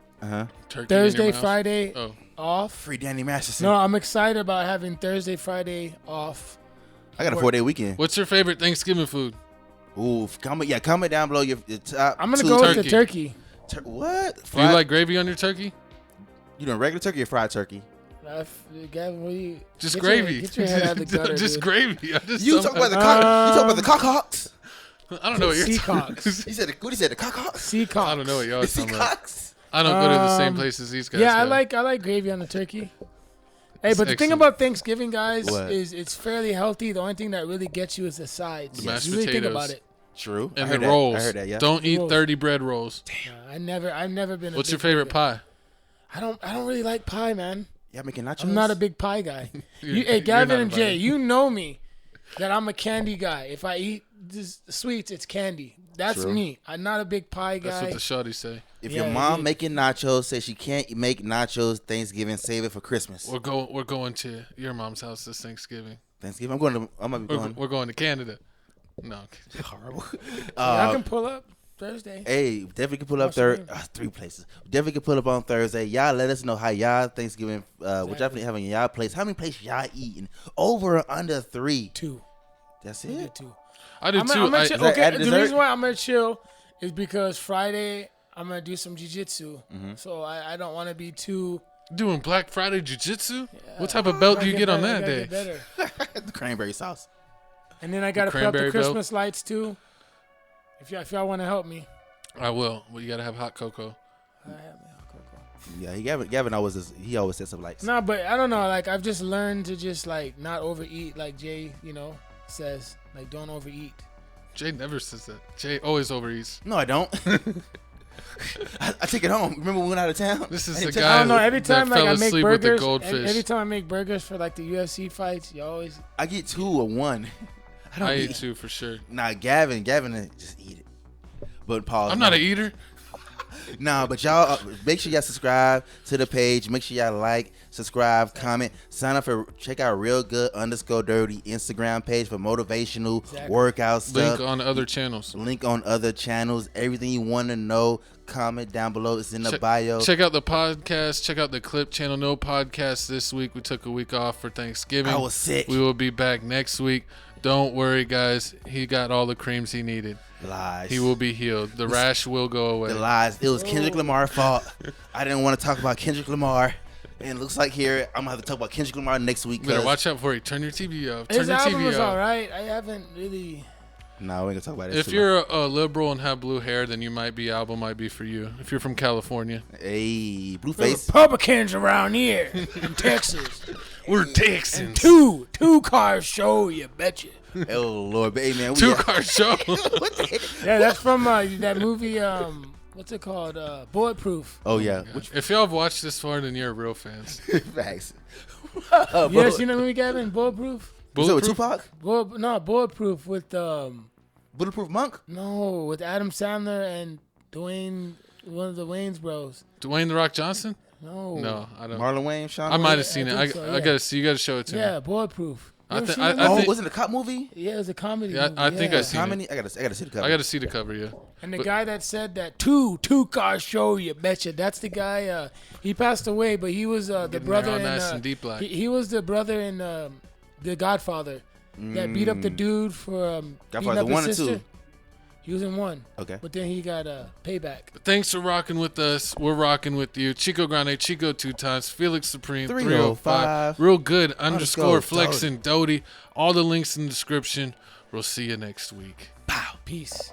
in Thursday, your mouth? Friday Oh. off. Free Danny Masterson. No, I'm excited about having Thursday, Friday off. I got a 4-day weekend. What's your favorite Thanksgiving food? Ooh, comment down below your top. I'm gonna 2 go with the turkey. turkey. What? Do you Fried- like gravy on your turkey? You doing regular turkey or fried turkey? Gavin, what do you? Just get gravy. Your, get your head out of the gutter, Just dude. gravy. I just You don't- talking about the cock? You talking about the cockhawks? I don't know what you're talking Seacocks. He said what he said, the cockhawks? Seacocks. I don't know what y'all are The talking about. seacocks? I don't go to the same place as these guys. Yeah, go. I like gravy on the turkey. Hey, It's but the thing excellent. about Thanksgiving, guys, What? is it's fairly healthy. The only thing that really gets you is the sides. The mashed You really think potatoes. about it. True. I And heard the that. rolls. I heard that, yeah. Don't eat Rolls. 30 bread rolls. I've never been. What's your favorite pie? I don't really like pie, man. Y'all making nachos? I'm not a big pie guy. You're Hey, not Gavin and Jay, invited. you know me that I'm a candy guy. If I eat just sweets, it's candy. That's True. me. I'm not a big pie guy. That's what the shawty say. If Yeah, your mom yeah. making nachos, say she can't make nachos Thanksgiving, save it for Christmas. We're going to your mom's house this Thanksgiving. Thanksgiving, I might be going. We're going to Canada. No. Horrible. Y'all can pull up Thursday. Hey, definitely can pull up three places. Definitely can pull up on Thursday. Y'all let us know how y'all Thanksgiving, we're definitely having y'all place. How many places y'all eating? Over or under 3? 2. That's I did it? 2. I do too. I'm gonna chill. Is that Okay, added the dessert? reason why I'm gonna chill is because Friday I'm gonna do some jiu-jitsu. Mm-hmm. So I don't want to be too. Doing Black Friday jiu-jitsu? What type of belt do you get on that day? The cranberry sauce. And then I gotta put up the cranberry Christmas lights too. If y'all want to help me. I will. Well, you got to have hot cocoa. Yeah, Gavin always sets up lights. No, but I don't know. Like I've just learned to just like not overeat. Like Jay, says like don't overeat. Jay never says that. Jay always overeats. No, I don't. I take it home. Remember when we went out of town? This is I the didn't take- guy I don't know. Every time that like fell I make asleep with the burgers, goldfish. every time I make burgers for like the UFC fights, you always. I get 2 or 1. I don't I eat. eat too for sure. Nah, Gavin, just eat it. But pause. I'm not an eater. Nah, but y'all make sure y'all subscribe to the page. Make sure y'all like, subscribe, comment, sign up for check out Real Good _Dirty Instagram page for motivational workout stuff. Link on other channels. Link on other channels. Everything you want to know, comment down below. It's in the bio. Check out the podcast. Check out the Clip channel. No podcast this week. We took a week off for Thanksgiving. I was sick. We will be back next week. Don't worry, guys. He got all the creams he needed. Lies. He will be healed. The rash will go away. The lies. It was Kendrick Lamar's fault. I didn't want to talk about Kendrick Lamar. And it looks like here, I'm going to have to talk about Kendrick Lamar next week. Better watch out for it. Turn your TV off. Turn His your album TV was off. alright. I haven't really. No, we ain't going to talk about it. If you're a liberal and have blue hair, then album might be for you. If you're from California. Hey, There's Blueface. Republicans around here in Texas. We're Texans. Two cars show, you betcha. Oh, Lord. But, hey, man. Two-car show. What the heck? Yeah, that's from that movie. What's it called? Bulletproof. Oh, yeah. If y'all have watched this far, then you're real fans. Facts. You ever seen that movie, Gavin? Bulletproof? Was it with Tupac? Bulletproof with Bulletproof Monk? no, with Adam Sandler and Dwayne, one of the Wayans bros. Dwayne The Rock Johnson? No. No, I don't. Marlon Wayne, Sean I might Wayne? have seen it. think so, I yeah. gotta see. You gotta show it to me. Yeah, Bulletproof. You I ever thi- seen I- that I movie? Oh, think- was it a cop movie? Yeah, it was a comedy Yeah, movie. I think yeah. I've seen How it. many? I gotta see the cover. I gotta see the cover. Yeah. And the But- guy that said that two cars show, you betcha. That's the guy. He passed away, but he was the Getting brother there all in. nice and deep black. He was the brother in The Godfather that beat up the dude for beating Godfather up his 1 or sister. 2? He was in 1. Okay. But then he got payback. Thanks for rocking with us. We're rocking with you. Chico Grande, Chico 2 times, Felix Supreme 305, Real Good _ Flex and Doty. All the links in the description. We'll see you next week. Pow. Peace.